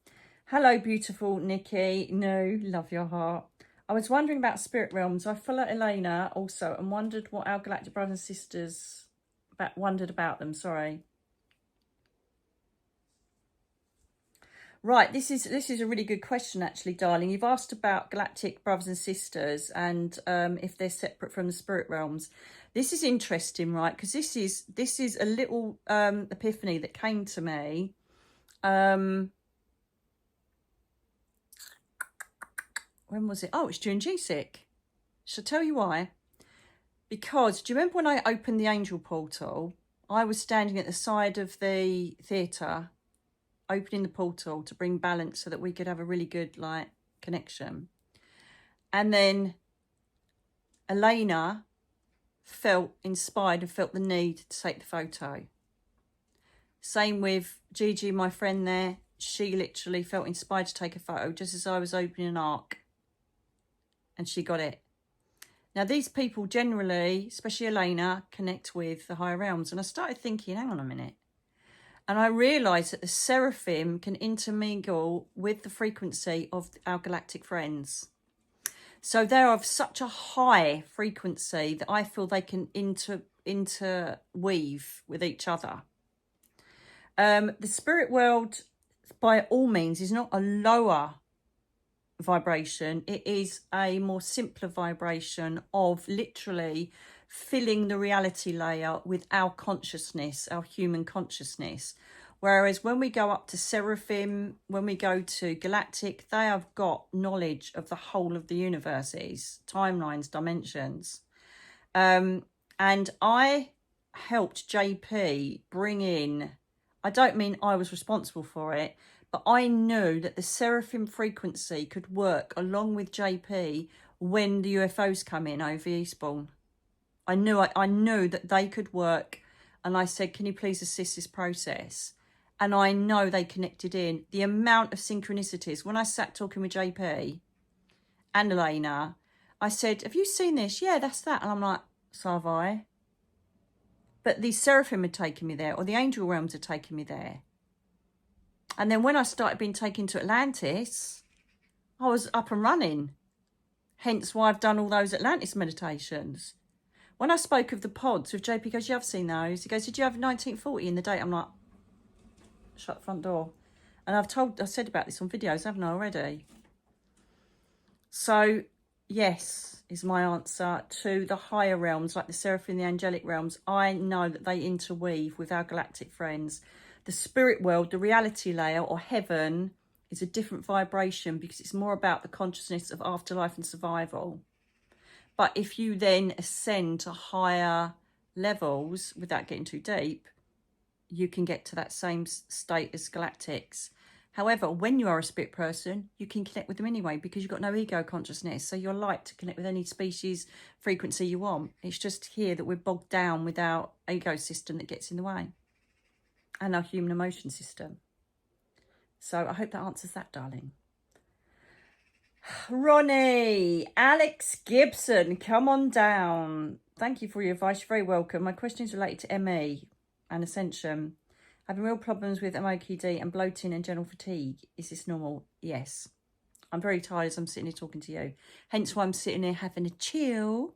Hello, beautiful Nikki. No, love your heart. I was wondering about spirit realms. I follow Elena also and wondered what our galactic brothers and sisters wondered about them. Sorry. Right, this is a really good question, actually, darling. You've asked about galactic brothers and sisters and if they're separate from the spirit realms. This is interesting, right? Because this is a little epiphany that came to me. When was it? Oh, it's during GSIC. Shall I tell you why? Because do you remember when I opened the angel portal? I was standing at the side of the theatre, opening the portal to bring balance so that we could have a really good connection. And then Elena felt inspired and felt the need to take the photo. Same with Gigi, my friend there. She literally felt inspired to take a photo just as I was opening an arc. And she got it. Now, these people generally, especially Elena, connect with the higher realms. And I started thinking, hang on a minute. And I realised that the seraphim can intermingle with the frequency of our galactic friends. So they're of such a high frequency that I feel they can interweave with each other. The spirit world, by all means, is not a lower vibration. It is a more simpler vibration of literally filling the reality layer with our consciousness, our human consciousness. Whereas when we go up to seraphim, when we go to galactic, they have got knowledge of the whole of the universes, timelines, dimensions. And I helped JP bring in, I don't mean I was responsible for it, but I knew that the seraphim frequency could work along with JP when the UFOs come in over Eastbourne. I knew that they could work, and I said, can you please assist this process? And I know they connected in. The amount of synchronicities. When I sat talking with JP and Elena, I said, have you seen this? Yeah, that's that. And I'm like, so have I. But the seraphim had taken me there, or the angel realms had taken me there. And then when I started being taken to Atlantis, I was up and running. Hence why I've done all those Atlantis meditations. When I spoke of the pods with JP, he goes, yeah, I've seen those. He goes, did you have 1940 in the date? I'm like, shut the front door. And I said about this on videos, haven't I already? So, yes, is my answer to the higher realms, like the seraphim, the angelic realms. I know that they interweave with our galactic friends. The spirit world, the reality layer, or heaven, is a different vibration because it's more about the consciousness of afterlife and survival. But if you then ascend to higher levels, without getting too deep, you can get to that same state as galactics. However, when you are a spirit person, you can connect with them anyway because you've got no ego consciousness. So you're light to connect with any species frequency you want. It's just here that we're bogged down with our ego system that gets in the way. And our human emotion system. So I hope that answers that, darling. Ronnie, Alex Gibson, come on down. Thank you for your advice. You're very welcome. My question is related to ME and Ascension. Having real problems with MOQD and bloating and general fatigue. Is this normal? Yes. I'm very tired as I'm sitting here talking to you. Hence why I'm sitting here having a chill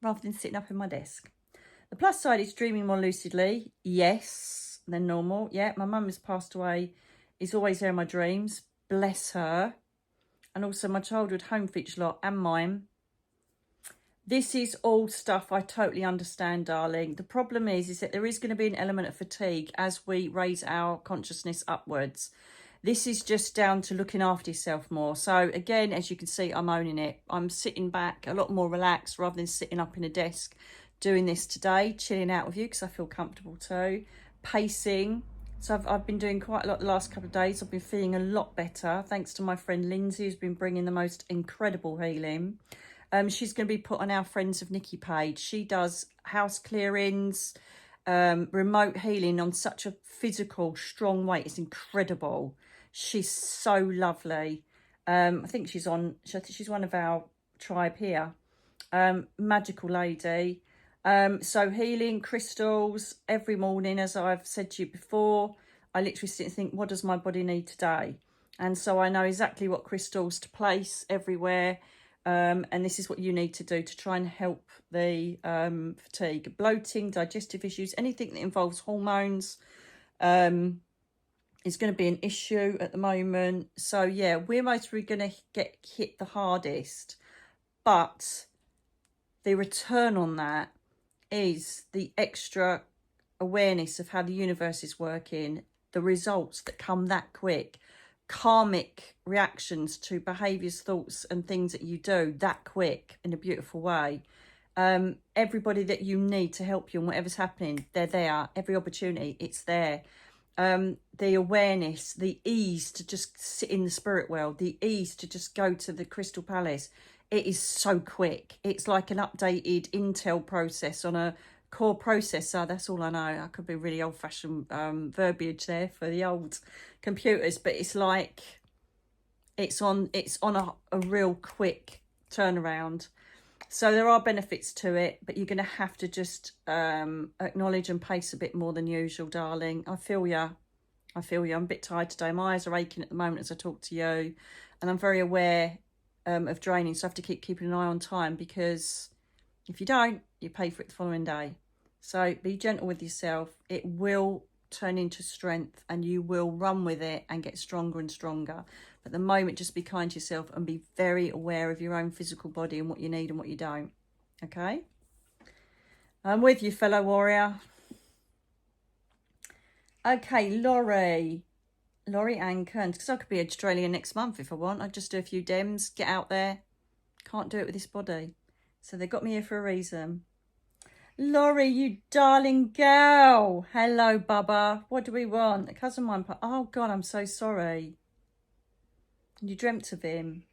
rather than sitting up in my desk. The plus side is dreaming more lucidly. Yes, than normal. Yeah, my mum has passed away. Is always there in my dreams. Bless her. And also my childhood home features a lot and mine. This is all stuff I totally understand, darling. The problem is that there is going to be an element of fatigue as we raise our consciousness upwards. This is just down to looking after yourself more. So again, as you can see, I'm owning it. I'm sitting back a lot more relaxed rather than sitting up in a desk doing this today, chilling out with you because I feel comfortable too. Pacing. So I've been doing quite a lot the last couple of days. I've been feeling a lot better thanks to my friend Lindsay, who's been bringing the most incredible healing. She's going to be put on our Friends of Nikki page. She does house clearings, remote healing on such a physical, strong way. It's incredible. She's so lovely. I think she's one of our tribe here. Magical lady. So healing, crystals, every morning, as I've said to you before, I literally sit and think, what does my body need today? And so I know exactly what crystals to place everywhere. And this is what you need to do to try and help the fatigue, bloating, digestive issues, anything that involves hormones is going to be an issue at the moment. So yeah, we're mostly going to get hit the hardest, but the return on that is the extra awareness of how the universe is working, the results that come that quick, karmic reactions to behaviors, thoughts and things that you do that quick in a beautiful way. Everybody that you need to help you and whatever's happening, they're there. Every opportunity, it's there. The awareness, the ease to just sit in the spirit world, the ease to just go to the Crystal Palace. It is so quick. It's like an updated Intel process on a core processor. That's all I know. I could be really old-fashioned verbiage there for the old computers, but it's like it's on a real quick turnaround. So there are benefits to it, but you're going to have to just acknowledge and pace a bit more than usual, darling. I feel you. I'm a bit tired today. My eyes are aching at the moment as I talk to you, and I'm very aware of draining, so I have to keep keeping an eye on time, because if you don't, you pay for it the following day. So be gentle with yourself. It will turn into strength and you will run with it and get stronger and stronger. But at the moment, just be kind to yourself and be very aware of your own physical body and what you need and what you don't. Okay? I'm with you, fellow warrior. Okay, Laurie Ann Kearns, because I could be Australia next month if I want. I'd just do a few dems, get out there. Can't do it with this body. So they got me here for a reason. Laurie, you darling girl. Hello, Bubba. What do we want? A cousin of mine. Oh, God, I'm so sorry. You dreamt of him.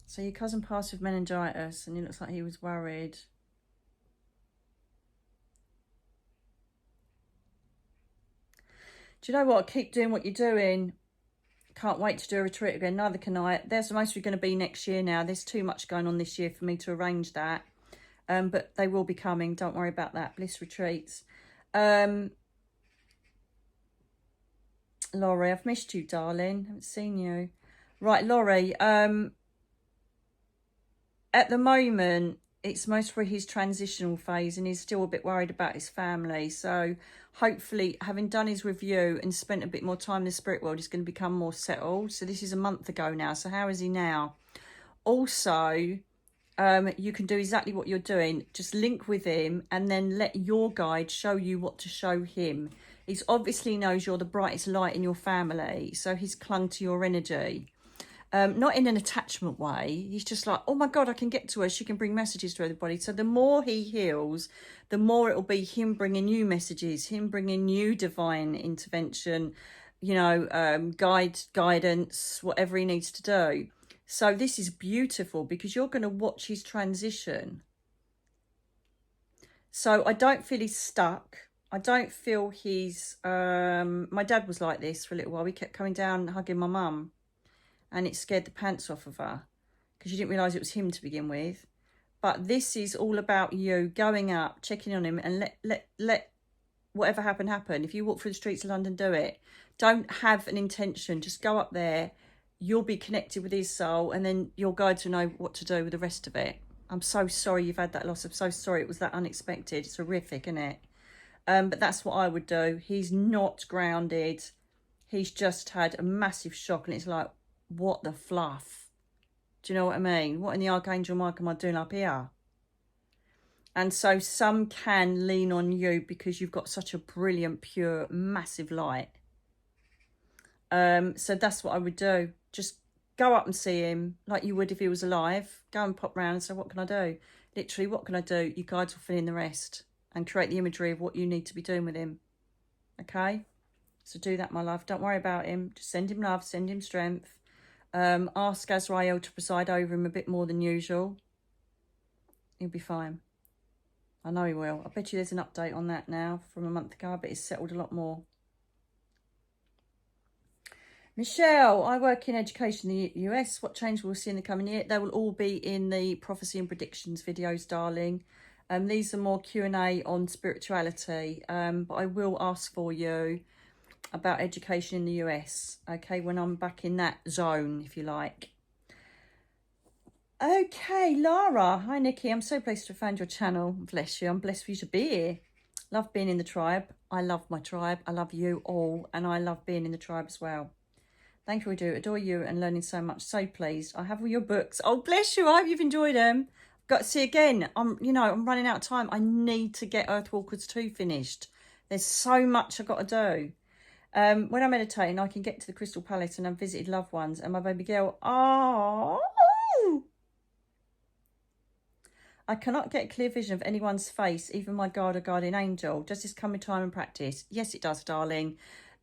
So your cousin passed with meningitis and it looks like he was worried. Do you know what? Keep doing what you're doing. Can't wait to do a retreat again. Neither can I. There's mostly going to be next year now. There's too much going on this year for me to arrange that. But they will be coming. Don't worry about that. Bliss retreats. Laurie, I've missed you, darling. Haven't seen you. Right, Laurie. At the moment, it's most for his transitional phase and he's still a bit worried about his family. So hopefully, having done his review and spent a bit more time in the spirit world, he's going to become more settled. So this is a month ago now. So how is he now? Also, you can do exactly what you're doing. Just link with him and then let your guide show you what to show him. He obviously knows you're the brightest light in your family. So he's clung to your energy. Not in an attachment way. He's just like, oh my God, I can get to her. She can bring messages to everybody. So the more he heals, the more it'll be him bringing you messages, him bringing you divine intervention, you know, guidance, whatever he needs to do. So this is beautiful because you're going to watch his transition. So I don't feel he's stuck. I don't feel he's... my dad was like this for a little while. He kept coming down and hugging my mum. And it scared the pants off of her because she didn't realise it was him to begin with. But this is all about you going up, checking on him and let whatever happen. If you walk through the streets of London, do it. Don't have an intention. Just go up there. You'll be connected with his soul and then your guides will know what to do with the rest of it. I'm so sorry you've had that loss. I'm so sorry it was that unexpected. It's horrific, isn't it? But that's what I would do. He's not grounded. He's just had a massive shock, and it's like, what the fluff? Do you know what I mean? What in the Archangel Mike am I doing up here? And so some can lean on you because you've got such a brilliant, pure, massive light. So that's what I would do. Just go up and see him like you would if he was alive. Go and pop round and say, what can I do? Literally, what can I do? You guys will fill in the rest and create the imagery of what you need to be doing with him. Okay? So do that, my love. Don't worry about him. Just send him love, send him strength. Ask Azrael to preside over him a bit more than usual. He'll be fine. I know he will. I bet you there's an update on that now from a month ago. I bet it's settled a lot more. Michelle, I work in education in the US. What change will we see in the coming year? They will all be in the prophecy and predictions videos, darling. These are more Q&A on spirituality. But I will ask for you about education in the US, okay, when I'm back in that zone, if you like. Okay, Lara. Hi, Nikki. I'm so pleased to have found your channel. Bless you. I'm blessed for you to be here. Love being in the tribe. I love my tribe. I love you all. And I love being in the tribe as well. Thank you, I do. Adore you and learning so much. So pleased. I have all your books. Oh, bless you. I hope you've enjoyed them. Got to see again. I'm running out of time. I need to get Earthwalkers 2 finished. There's so much I've got to do. When I'm meditating, I can get to the Crystal Palace and I've visited loved ones. And my baby girl, oh, I cannot get a clear vision of anyone's face, even my guard or guardian angel. Does this come with time and practice? Yes, it does, darling.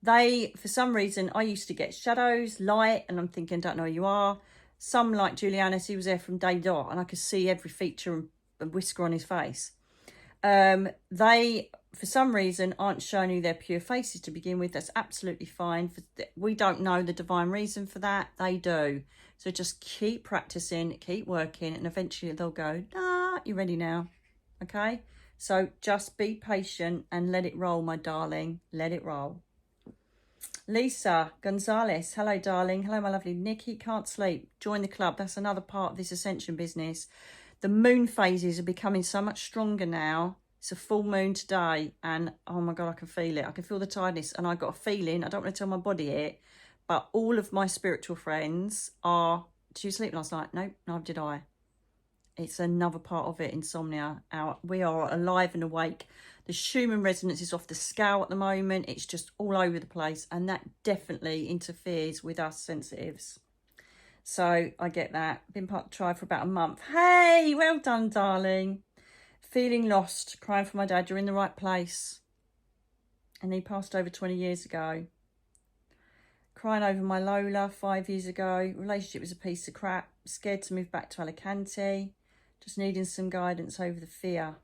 For some reason, I used to get shadows, light, and I'm thinking, don't know who you are. Some, like Julianus, he was there from day dot, and I could see every feature and whisker on his face. They, for some reason, aren't showing you their pure faces to begin with. That's absolutely fine. We don't know the divine reason for that. They do. So just keep practicing, keep working, and eventually they'll go, nah, you're ready now. Okay? So just be patient and let it roll, my darling. Let it roll. Lisa Gonzalez, hello, darling. Hello, my lovely Nikki. Can't sleep. Join the club. That's another part of this ascension business. The moon phases are becoming so much stronger now. It's a full moon today, and oh my God, I can feel it. I can feel the tiredness, and I got a feeling, I don't want to tell my body it, but all of my spiritual friends are, did you sleep last night? Nope, neither did I. It's another part of it, insomnia. We are alive and awake. The Schumann resonance is off the scale at the moment. It's just all over the place, and that definitely interferes with us sensitives. So I get that. Been part of the tribe for about a month. Hey, well done, darling. Feeling lost, crying for my dad. You're in the right place. And he passed over 20 years ago. Crying over my Lola 5 years ago. Relationship was a piece of crap. Scared to move back to Alicante. Just needing some guidance over the fear.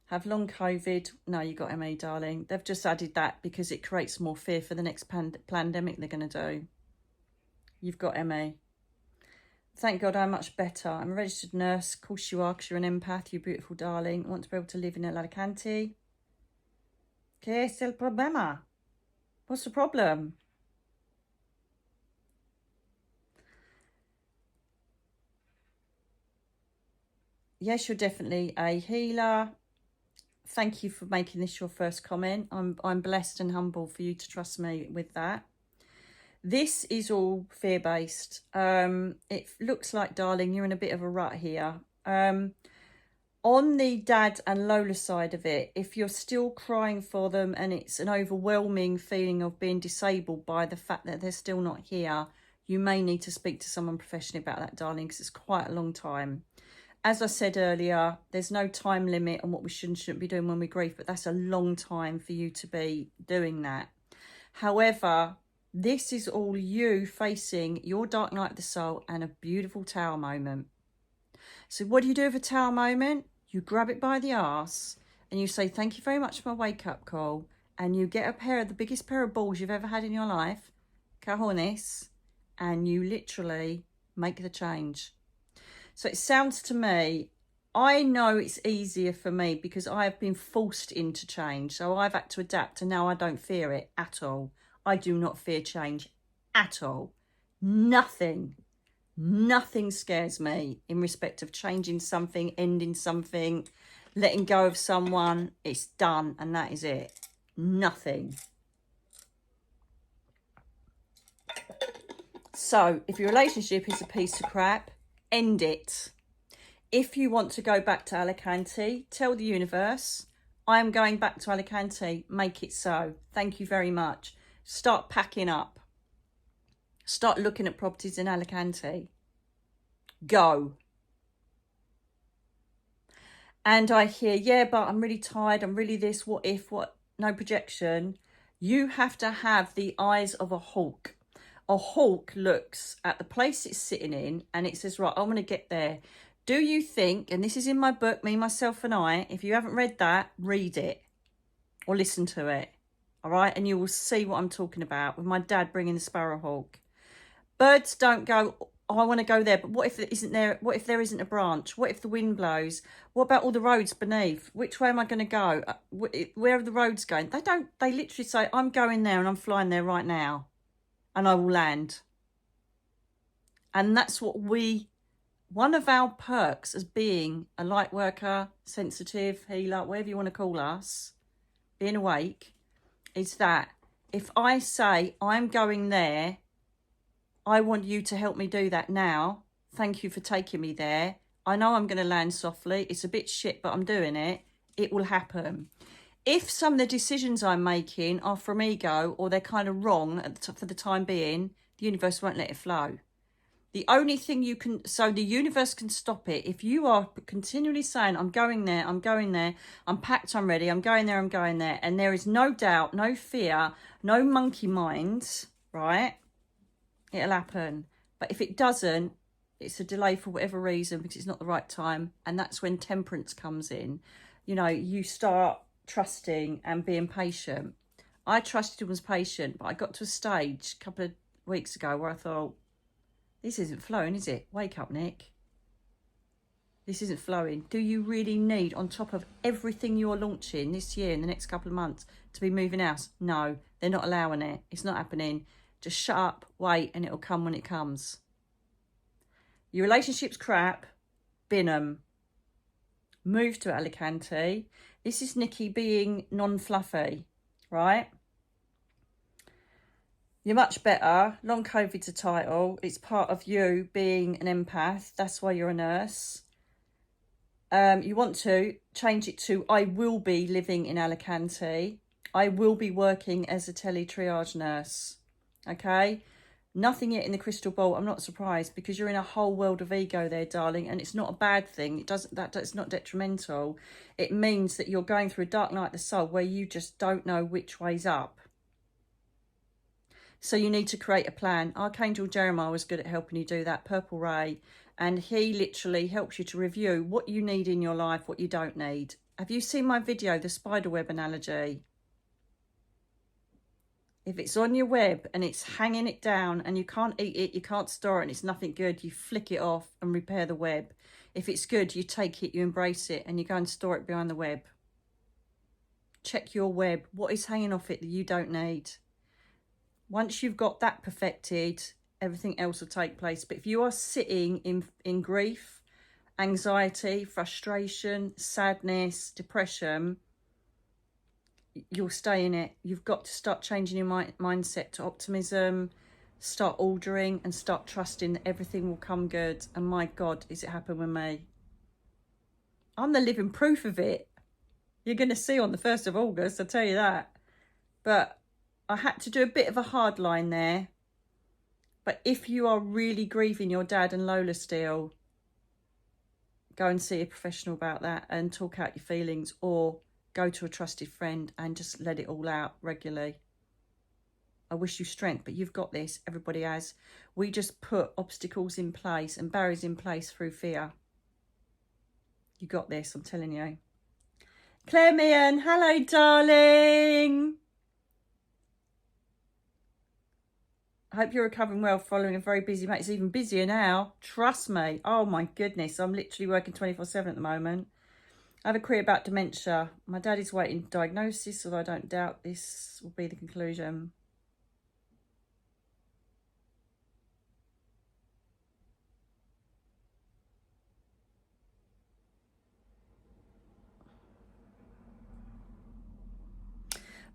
Have long COVID. No, you got ME, darling. They've just added that because it creates more fear for the next pandemic they're going to do. You've got ME. Thank God I'm much better. I'm a registered nurse. Of course you are, because you're an empath, you beautiful darling. I want to be able to live in Alicante. ¿Qué es el problema? What's the problem? Yes, you're definitely a healer. Thank you for making this your first comment. I'm blessed and humble for you to trust me with that. This is all fear-based. It looks like, darling, you're in a bit of a rut here. On the dad and Lola side of it, if you're still crying for them and it's an overwhelming feeling of being disabled by the fact that they're still not here, you may need to speak to someone professionally about that, darling, because it's quite a long time. As I said earlier, there's no time limit on what we should and shouldn't be doing when we grieve, but that's a long time for you to be doing that. However, this is all you facing your dark night of the soul and a beautiful tower moment. So what do you do with a tower moment? You grab it by the arse and you say, thank you very much for my wake-up call. And you get a pair of the biggest pair of balls you've ever had in your life, cajones, and you literally make the change. So it sounds to me, I know it's easier for me because I have been forced into change. So I've had to adapt, and now I don't fear it at all. I do not fear change at all. Nothing scares me in respect of changing something, ending something. letting go of someone, it's done, and that is it. Nothing. So if your relationship is a piece of crap, end it. If you want to go back to Alicante, tell the universe, I am going back to Alicante. Make it so. Thank you very much. Start packing up. Start looking at properties in Alicante. Go. And I hear, yeah, but I'm really tired. I'm really this. What if? What? No projection. You have to have the eyes of a hawk. A hawk looks at the place it's sitting in and it says, right, I want to get there. Do you think, and this is in my book, Me, Myself and I, if you haven't read that, read it or listen to it. All right. And you will see what I'm talking about with my dad bringing the sparrowhawk. Birds don't go, oh, I want to go there. But what if it isn't there? What if there isn't a branch? What if the wind blows? What about all the roads beneath? Which way am I going to go? Where are the roads going? They literally say, I'm going there and I'm flying there right now and I will land. And that's what one of our perks as being a light worker, sensitive, healer, whatever you want to call us, being awake, is that if I say I'm going there, I want you to help me do that now. Thank you for taking me there. I know I'm going to land softly. It's a bit shit, but I'm doing it. It will happen. If some of the decisions I'm making are from ego or they're kind of wrong for the time being, the universe won't let it flow. The only thing you can, so the universe can stop it. If you are continually saying, I'm going there, I'm going there, I'm packed, I'm ready, I'm going there, I'm going there, and there is no doubt, no fear, no monkey mind, right? It'll happen. But if it doesn't, it's a delay for whatever reason because it's not the right time. And that's when temperance comes in. You know, you start trusting and being patient. I trusted and was patient, but I got to a stage a couple of weeks ago where I thought, this isn't flowing, is it? Wake up, Nick. This isn't flowing. Do you really need, on top of everything you're launching this year in the next couple of months, to be moving house? No, they're not allowing it. It's not happening. Just shut up, wait, and it'll come when it comes. Your relationship's crap. Bin 'em. Move to Alicante. This is Nikki being non-fluffy, right? You're much better. Long COVID's a title. It's part of you being an empath. That's why you're a nurse. You want to change it to, I will be living in Alicante. I will be working as a tele-triage nurse. Okay? Nothing yet in the crystal ball. I'm not surprised because you're in a whole world of ego there, darling. And it's not a bad thing. It's not detrimental. It means that you're going through a dark night of the soul where you just don't know which way's up. So you need to create a plan. Archangel Jeremiah was good at helping you do that, Purple Ray. And he literally helps you to review what you need in your life, what you don't need. Have you seen my video, the spiderweb analogy? If it's on your web and it's hanging it down and you can't eat it, you can't store it and it's nothing good, you flick it off and repair the web. If it's good, you take it, you embrace it and you go and store it behind the web. Check your web. What is hanging off it that you don't need? Once you've got that perfected, everything else will take place. But if you are sitting in grief, anxiety, frustration, sadness, depression, you'll stay in it. You've got to start changing your mindset to optimism, start ordering and start trusting that everything will come good. And my God, is it happened with me? I'm the living proof of it. You're going to see on the 1st of August, I'll tell you that. But I had to do a bit of a hard line there. But if you are really grieving your dad and Lola still, go and see a professional about that and talk out your feelings, or go to a trusted friend and just let it all out regularly. I wish you strength, but you've got this. Everybody has. We just put obstacles in place and barriers in place through fear. You got this, I'm telling you. Claire Meehan, hello, darling. I hope you're recovering well following a very busy month. It's even busier now. Trust me. Oh, my goodness. I'm literally working 24/7 at the moment. I have a query about dementia. My dad is waiting diagnosis, although I don't doubt this will be the conclusion.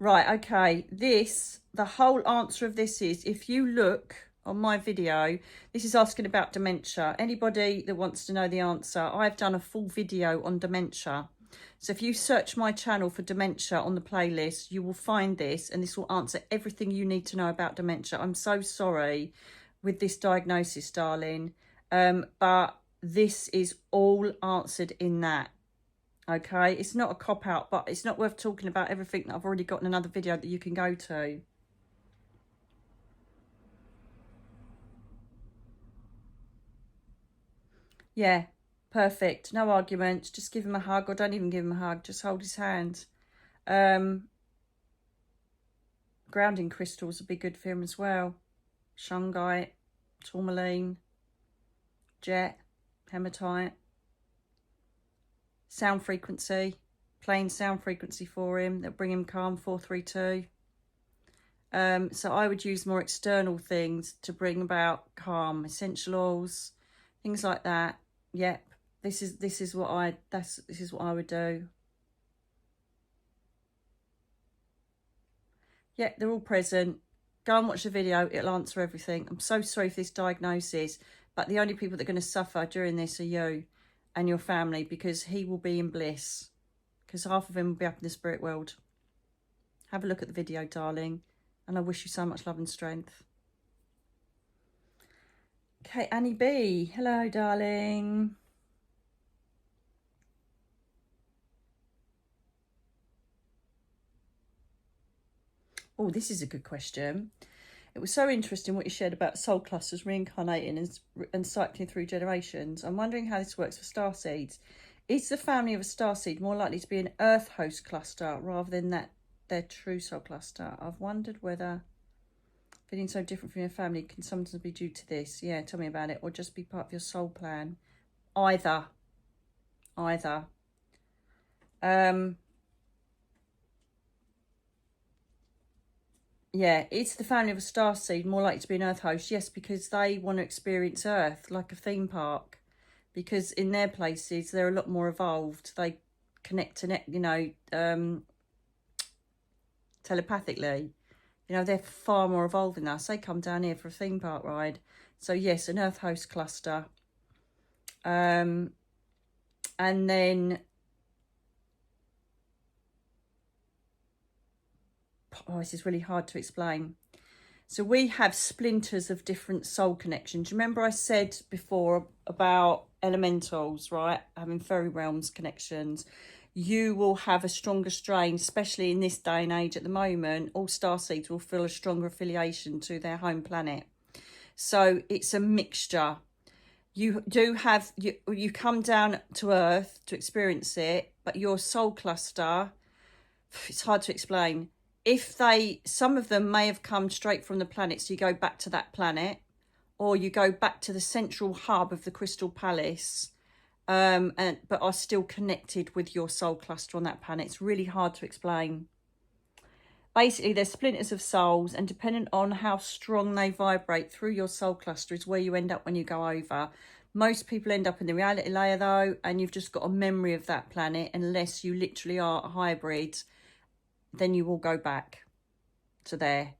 Right, okay. The whole answer of this is, if you look on my video, this is asking about dementia. Anybody that wants to know the answer, I've done a full video on dementia. So if you search my channel for dementia on the playlist, you will find this, and this will answer everything you need to know about dementia. I'm so sorry with this diagnosis, darling, but this is all answered in that. Okay, it's not a cop-out, but it's not worth talking about everything that I've already got in another video that you can go to. Yeah, perfect. No arguments. Just give him a hug, or don't even give him a hug. Just hold his hand. Grounding crystals would be good for him as well. Shungite, tourmaline, jet, hematite. Sound frequency, plain sound frequency for him that bring him calm, 432. So I would use more external things to bring about calm, essential oils, things like that. Yep, this is what I would do. Yeah, they're all present. Go and watch the video, it'll answer everything. I'm so sorry for this diagnosis, but the only people that are going to suffer during this are you and your family, because he will be in bliss, because half of him will be up in the spirit world. Have a look at the video, darling, and I wish you so much love and strength. Okay, Annie B, hello, darling. Oh, this is a good question. It was so interesting what you shared about soul clusters reincarnating and cycling through generations. I'm wondering how this works for starseeds. Is the family of a starseed more likely to be an earth host cluster rather than their true soul cluster? I've wondered whether feeling so different from your family can sometimes be due to this. Yeah, tell me about it. Or just be part of your soul plan. Either. Yeah, it's the family of a starseed more likely to be an earth host. Yes, because they want to experience Earth like a theme park. Because in their places, they're a lot more evolved. They connect, telepathically. You know, they're far more evolved than us. They come down here for a theme park ride. So yes, an earth host cluster. And then... oh, this is really hard to explain. So we have splinters of different soul connections. Remember I said before about elementals, right? Having fairy realms connections. You will have a stronger strain, especially in this day and age at the moment. All starseeds will feel a stronger affiliation to their home planet. So it's a mixture. You do have, you come down to Earth to experience it, but your soul cluster, it's hard to explain. Some of them may have come straight from the planet, so you go back to that planet, or you go back to the central hub of the Crystal Palace, but are still connected with your soul cluster on that planet. It's really hard to explain. Basically, they're splinters of souls, and depending on how strong they vibrate through your soul cluster is where you end up when you go over. Most people end up in the reality layer, though, and you've just got a memory of that planet, unless you literally are a hybrid. Then you will go back to there.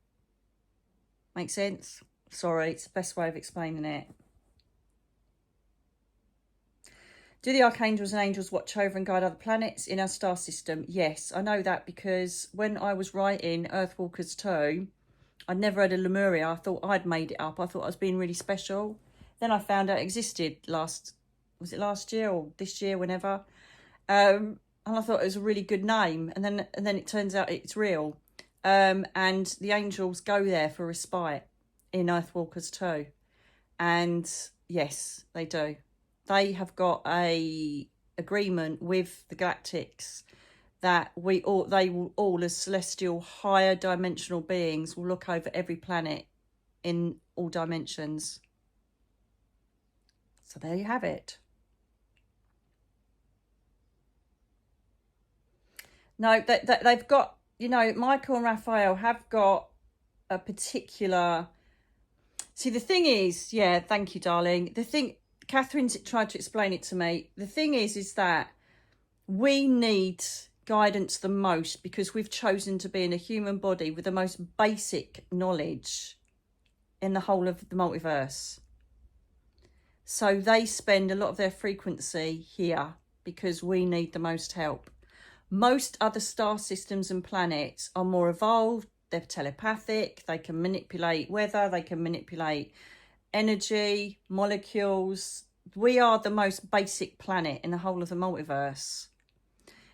Make sense? Sorry, it's the best way of explaining it. Do the archangels and angels watch over and guide other planets in our star system? Yes, I know that because when I was writing Earthwalkers 2, I'd never heard of Lemuria. I thought I'd made it up. I thought I was being really special. Then I found out it existed was it last year or this year, whenever? And I thought it was a really good name, and then it turns out it's real. And the angels go there for respite in Earthwalkers 2. And yes, they do. They have got a agreement with the Galactics that they will all, as celestial higher dimensional beings, will look over every planet in all dimensions. So there you have it. No, they've got, Michael and Raphael have got a particular... See, the thing is, yeah, thank you, darling. Catherine's tried to explain it to me. The thing is that we need guidance the most because we've chosen to be in a human body with the most basic knowledge in the whole of the multiverse. So they spend a lot of their frequency here because we need the most help. Most other star systems and planets are more evolved. They're telepathic. They can manipulate weather. They can manipulate energy, molecules. We are the most basic planet in the whole of the multiverse.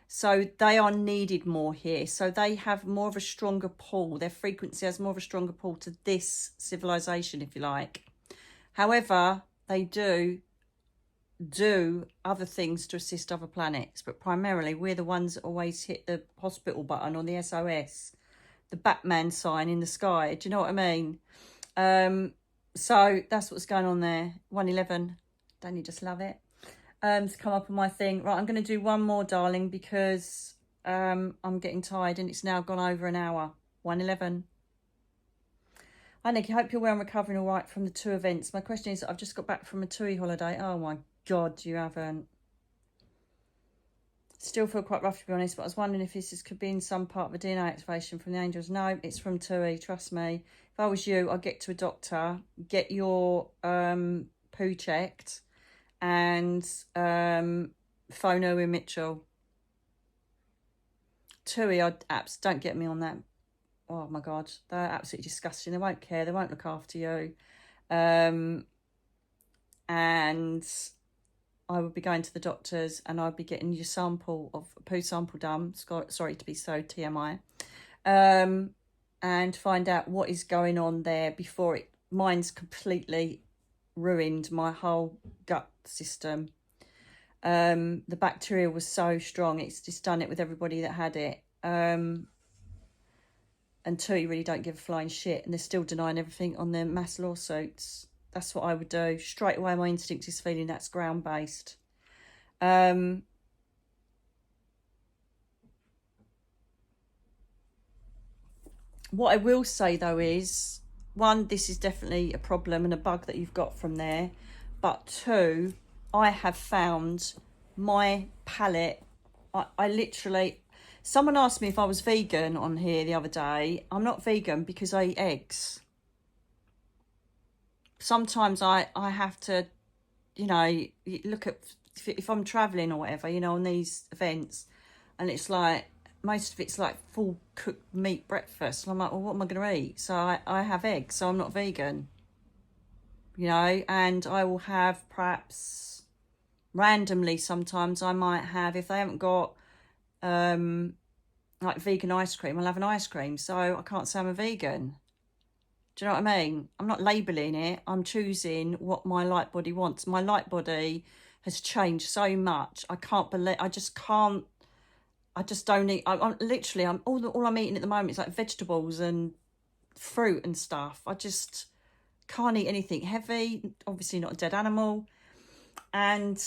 So they are needed more here. So they have more of a stronger pull. Their frequency has more of a stronger pull to this civilization, if you like. However, they do other things to assist other planets. But primarily, we're the ones that always hit the hospital button on the SOS. The Batman sign in the sky. Do you know what I mean? So that's what's going on there. 111. Don't you just love it? It's come up on my thing. Right, I'm going to do one more, darling, because I'm getting tired and it's now gone over an hour. 111. Hi, Nikki. Hope you're well and recovering all right from the 2 events. My question is, I've just got back from a TUI holiday. Oh, my God, you haven't. Still feel quite rough, to be honest, but I was wondering if this could be in some part of a DNA activation from the angels. No, it's from TUI, trust me. If I was you, I'd get to a doctor, get your poo checked, and phone Owen Mitchell. TUI apps, don't get me on that. Oh my God, they're absolutely disgusting. They won't care, they won't look after you. And I would be going to the doctors and I'd be getting your sample of a poo sample done. Sorry to be so TMI. And find out what is going on there before mine's completely ruined my whole gut system. The bacteria was so strong, it's just done it with everybody that had it. Until you really don't give a flying shit, and they're still denying everything on their mass lawsuits. That's what I would do. Straight away, my instinct is feeling that's ground-based. What I will say, though, is, 1, this is definitely a problem and a bug that you've got from there. But 2, I have found my palate, I literally... Someone asked me if I was vegan on here the other day. I'm not vegan because I eat eggs. Sometimes I have to, you know, look at, if I'm travelling or whatever, you know, on these events, and it's like, most of it's like full cooked meat breakfast. And I'm like, well, what am I going to eat? So I have eggs, so I'm not vegan. You know, and I will have perhaps, randomly sometimes I might have, if they haven't got... like vegan ice cream, I'll have an ice cream, so I can't say I'm a vegan. Do you know what I mean? I'm not labelling it, I'm choosing what my light body wants. My light body has changed so much, I can't believe, I just don't eat, all I'm eating at the moment is like vegetables and fruit and stuff. I just can't eat anything heavy, obviously not a dead animal, and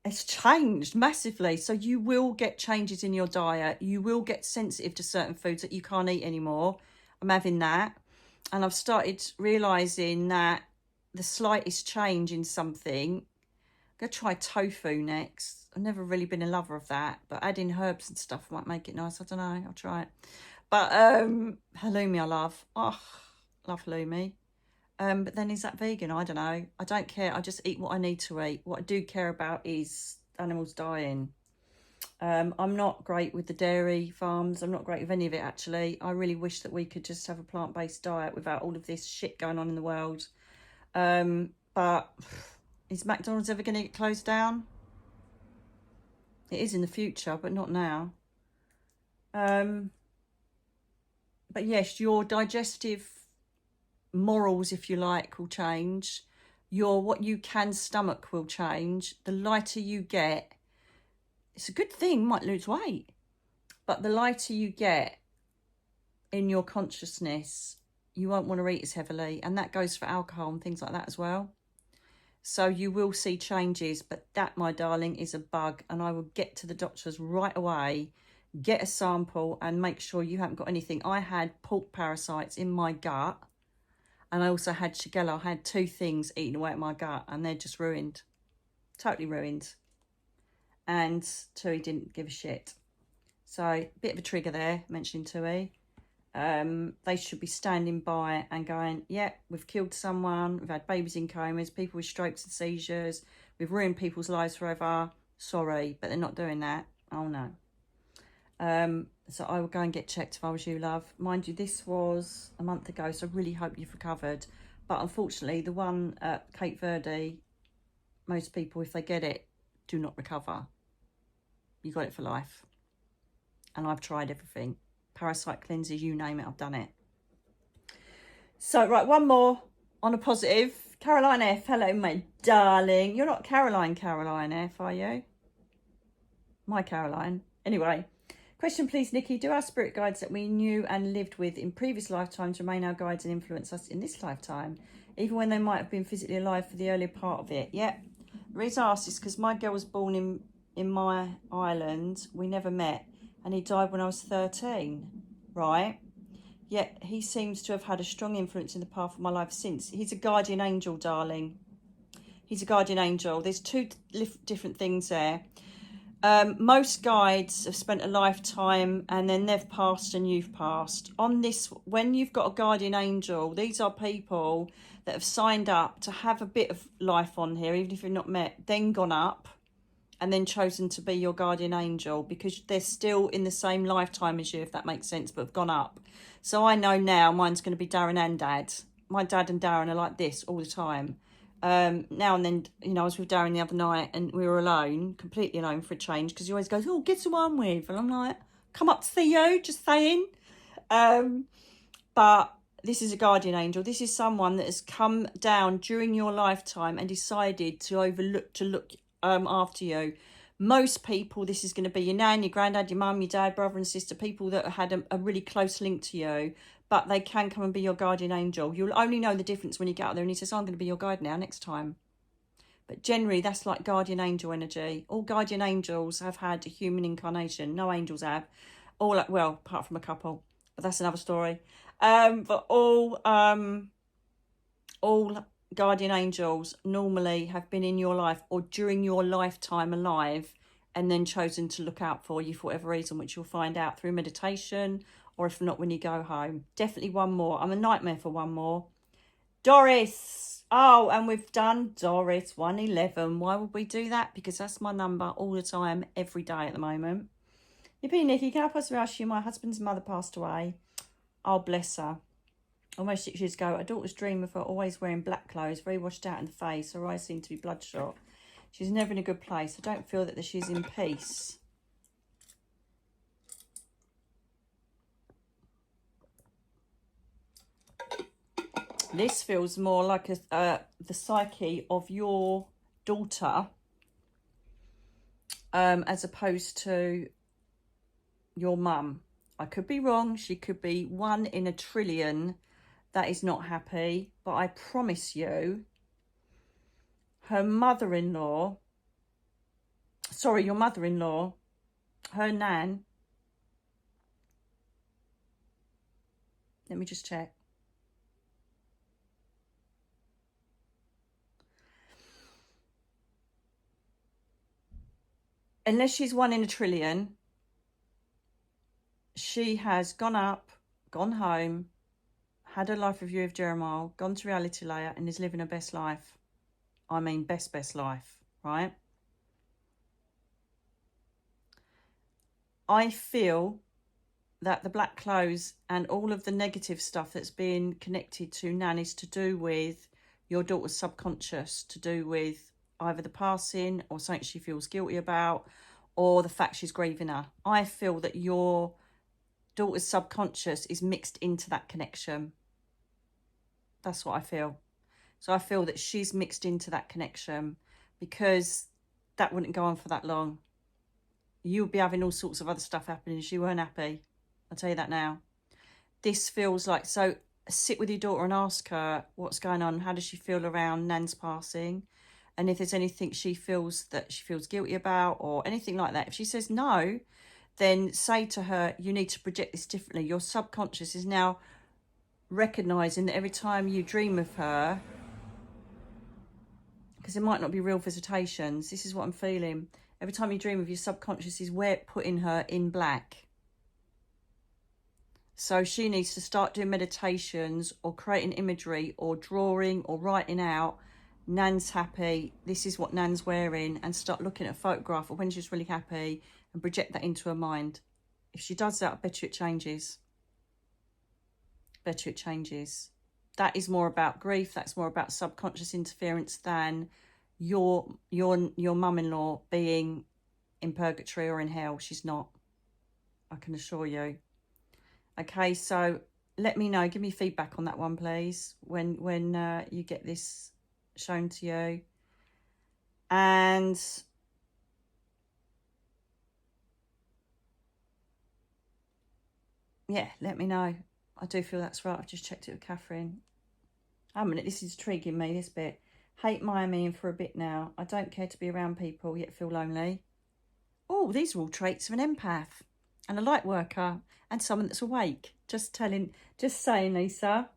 it's changed massively. So you will get changes in your diet. You will get sensitive to certain foods that you can't eat anymore. I'm having that. And I've started realising that the slightest change in something... I'm going to try tofu next. I've never really been a lover of that. But adding herbs and stuff might make it nice. I don't know. I'll try it. But halloumi I love. Oh, love halloumi. But then is that vegan? I don't know. I don't care. I just eat what I need to eat. What I do care about is animals dying. I'm not great with the dairy farms. I'm not great with any of it, actually. I really wish that we could just have a plant-based diet without all of this shit going on in the world. But is McDonald's ever going to get closed down? It is in the future, but not now. But yes, your digestive... morals, if you like, will change. What you can stomach will change. The lighter you get, it's a good thing, you might lose weight, but the lighter you get in your consciousness, you won't want to eat as heavily, and that goes for alcohol and things like that as well. So you will see changes, but that, my darling, is a bug, and I will get to the doctors right away, get a sample and make sure you haven't got anything. I had pork parasites in my gut, and I also had Shigella. I had 2 things eating away at my gut, and they're just ruined. Totally ruined. And TUI didn't give a shit. So a bit of a trigger there, mentioning Tui. They should be standing by and going, yeah, we've killed someone, we've had babies in comas, people with strokes and seizures, we've ruined people's lives forever. Sorry, but they're not doing that. Oh no. So I would go and get checked if I was you, love. Mind you, this was a month ago, so I really hope you've recovered. But unfortunately, the one at Cape Verde, most people, if they get it, do not recover. You got it for life. And I've tried everything. Parasite cleanses, you name it, I've done it. So, right, one more on a positive. Caroline F, hello, my darling. You're not Caroline F, are you? My Caroline. Anyway. Question, please, Nikki. Do our spirit guides that we knew and lived with in previous lifetimes remain our guides and influence us in this lifetime, even when they might have been physically alive for the earlier part of it? Yeah. The reason I asked is because my girl was born in my island. We never met, and he died when I was 13, right? Yet he seems to have had a strong influence in the path of my life since. He's a guardian angel, darling. He's a guardian angel. There's two different things there. Most guides have spent a lifetime and then they've passed and you've passed. On this, when you've got a guardian angel, these are people that have signed up to have a bit of life on here, even if you've not met, then gone up and then chosen to be your guardian angel because they're still in the same lifetime as you, if that makes sense, but have gone up. So I know now mine's going to be Darren and Dad. My dad and Darren are like this all the time. Now and then, you know, I was with Darren the other night and we were alone, completely alone for a change, because he always goes, oh, get someone with, and I'm like, come up to see you, just saying. But this is a guardian angel. This is someone that has come down during your lifetime and decided to look after you. Most people, this is going to be your nan, your granddad, your mum, your dad, brother and sister, people that had a really close link to you, but they can come and be your guardian angel. You'll only know the difference when you get out there and he says, oh, I'm going to be your guide now next time. But generally, that's like guardian angel energy. All guardian angels have had a human incarnation. No angels have. All, well, apart from a couple, but that's another story. But all guardian angels normally have been in your life or during your lifetime alive and then chosen to look out for you for whatever reason, which you'll find out through meditation or if not when you go home. Definitely one more. I'm a nightmare for one more. Doris. Oh, and we've done Doris 111. Why would we do that? Because that's my number all the time, every day at the moment. Yippee, Nikki, can I possibly ask you, my husband's mother passed away. Oh, bless her. Almost 6 years ago, a daughter's dream of her always wearing black clothes, very washed out in the face. Her eyes seem to be bloodshot. She's never in a good place. I don't feel that she's in peace. This feels more like the psyche of your daughter as opposed to your mum. I could be wrong. She could be 1 in a trillion that is not happy, but I promise you, her mother-in-law, sorry, your mother-in-law, her nan, let me just check. Unless she's 1 in a trillion, she has gone up, gone home, had a life review of Jeremiah, gone to reality layer and is living her best life. I mean, best life, right? I feel that the black clothes and all of the negative stuff that's being connected to Nan is to do with your daughter's subconscious, to do with either the passing or something she feels guilty about or the fact she's grieving her. I feel that your daughter's subconscious is mixed into that connection. That's what I feel. So I feel that she's mixed into that connection because that wouldn't go on for that long. You would be having all sorts of other stuff happening. She weren't happy. I'll tell you that now. This feels like, so sit with your daughter and ask her what's going on. How does she feel around Nan's passing? And if there's anything she feels guilty about or anything like that. If she says no, then say to her, you need to project this differently. Your subconscious is now recognising that every time you dream of her, because it might not be real visitations, this is what I'm feeling. Every time you dream of your subconscious is putting her in black. So she needs to start doing meditations or creating imagery or drawing or writing out. Nan's happy. This is what Nan's wearing, and start looking at a photograph of when she's really happy and project that into her mind. If she does that, I bet you it changes. Bet you it changes. That is more about grief. That's more about subconscious interference than your mum-in-law being in purgatory or in hell. She's not. I can assure you. Okay, so let me know. Give me feedback on that one, please, when you get this shown to you. And yeah, let me know. I do feel that's right. I've just checked it with Catherine. Oh, a minute, this is intriguing me, this bit. Hate Miami in for a bit now. I don't care to be around people, yet feel lonely. Oh, these are all traits of an empath and a light worker and someone that's awake. Just saying, Lisa.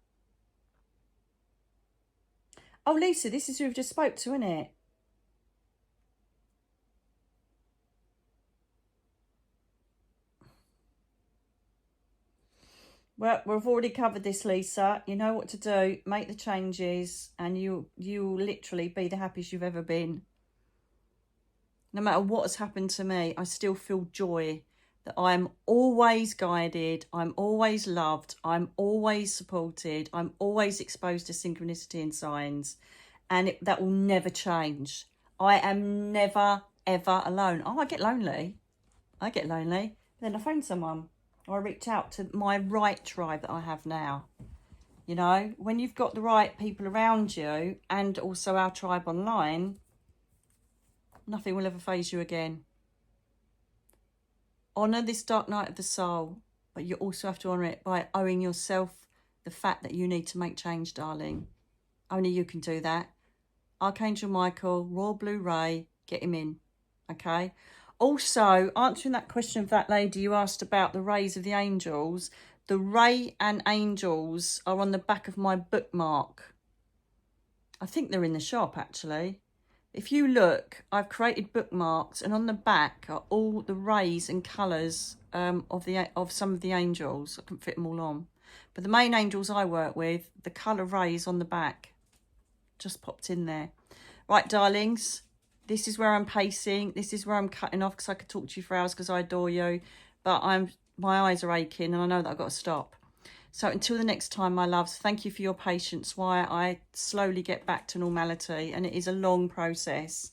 Oh, Lisa, this is who we've just spoke to, isn't it? Well, we've already covered this, Lisa. You know what to do. Make the changes, and you will literally be the happiest you've ever been. No matter what has happened to me, I still feel joy that I'm always guided, I'm always loved, I'm always supported, I'm always exposed to synchronicity and signs, and that will never change. I am never, ever alone. Oh, I get lonely. Then I phone someone. Or I reach out to my right tribe that I have now. You know, when you've got the right people around you and also our tribe online, nothing will ever faze you again. Honour this dark night of the soul, but you also have to honour it by owing yourself the fact that you need to make change, darling. Only you can do that. Archangel Michael, Royal Blue Ray, get him in, okay? Also, answering that question of that lady you asked about the rays of the angels, the ray and angels are on the back of my bookmark. I think they're in the shop, actually. If you look, I've created bookmarks, and on the back are all the rays and colours of some of the angels. I couldn't fit them all on. But the main angels I work with, the colour rays on the back, just popped in there. Right, darlings. This is where I'm pacing. This is where I'm cutting off because I could talk to you for hours because I adore you. But my eyes are aching and I know that I've got to stop. So until the next time, my loves, thank you for your patience while I slowly get back to normality. And it is a long process.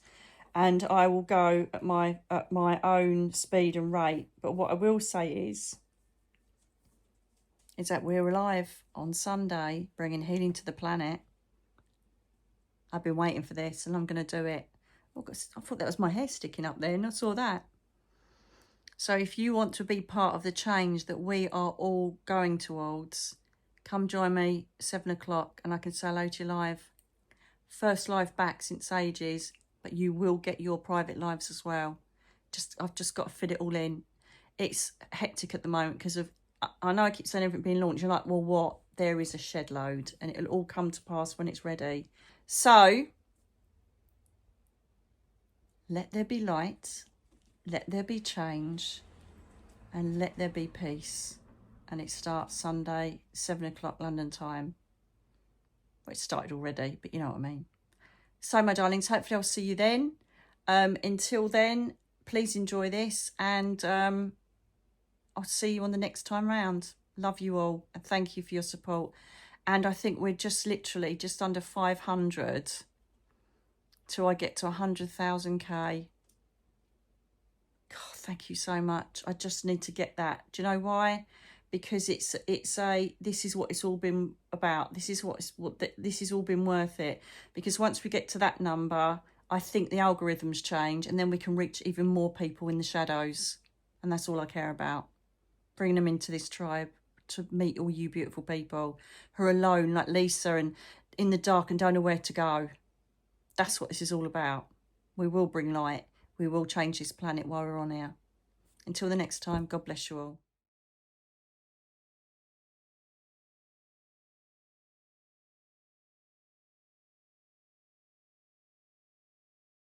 And I will go at my own speed and rate. But what I will say is that we're alive on Sunday, bringing healing to the planet. I've been waiting for this and I'm going to do it. I thought that was my hair sticking up there and I saw that. So if you want to be part of the change that we are all going towards, come join me 7 o'clock and I can say hello to you live. First live back since ages, but you will get your private lives as well. I've just got to fit it all in. It's hectic at the moment because I know I keep saying everything being launched. You're like, well, what? There is a shed load and it'll all come to pass when it's ready. So let there be light, let there be change, and let there be peace. And it starts Sunday, 7 o'clock London time. Well, it started already, but you know what I mean. So, my darlings, hopefully I'll see you then. Until then, please enjoy this, and I'll see you on the next time round. Love you all, and thank you for your support. And I think we're just literally just under 500 till I get to 100,000k. God, thank you so much. I just need to get that. Do you know why? Because this is what it's all been about. This is this has all been worth it. Because once we get to that number, I think the algorithms change, and then we can reach even more people in the shadows. And that's all I care about. Bring them into this tribe to meet all you beautiful people who are alone, like Lisa, and in the dark and don't know where to go. That's what this is all about. We will bring light. We will change this planet while we're on here. Until the next time, God bless you all.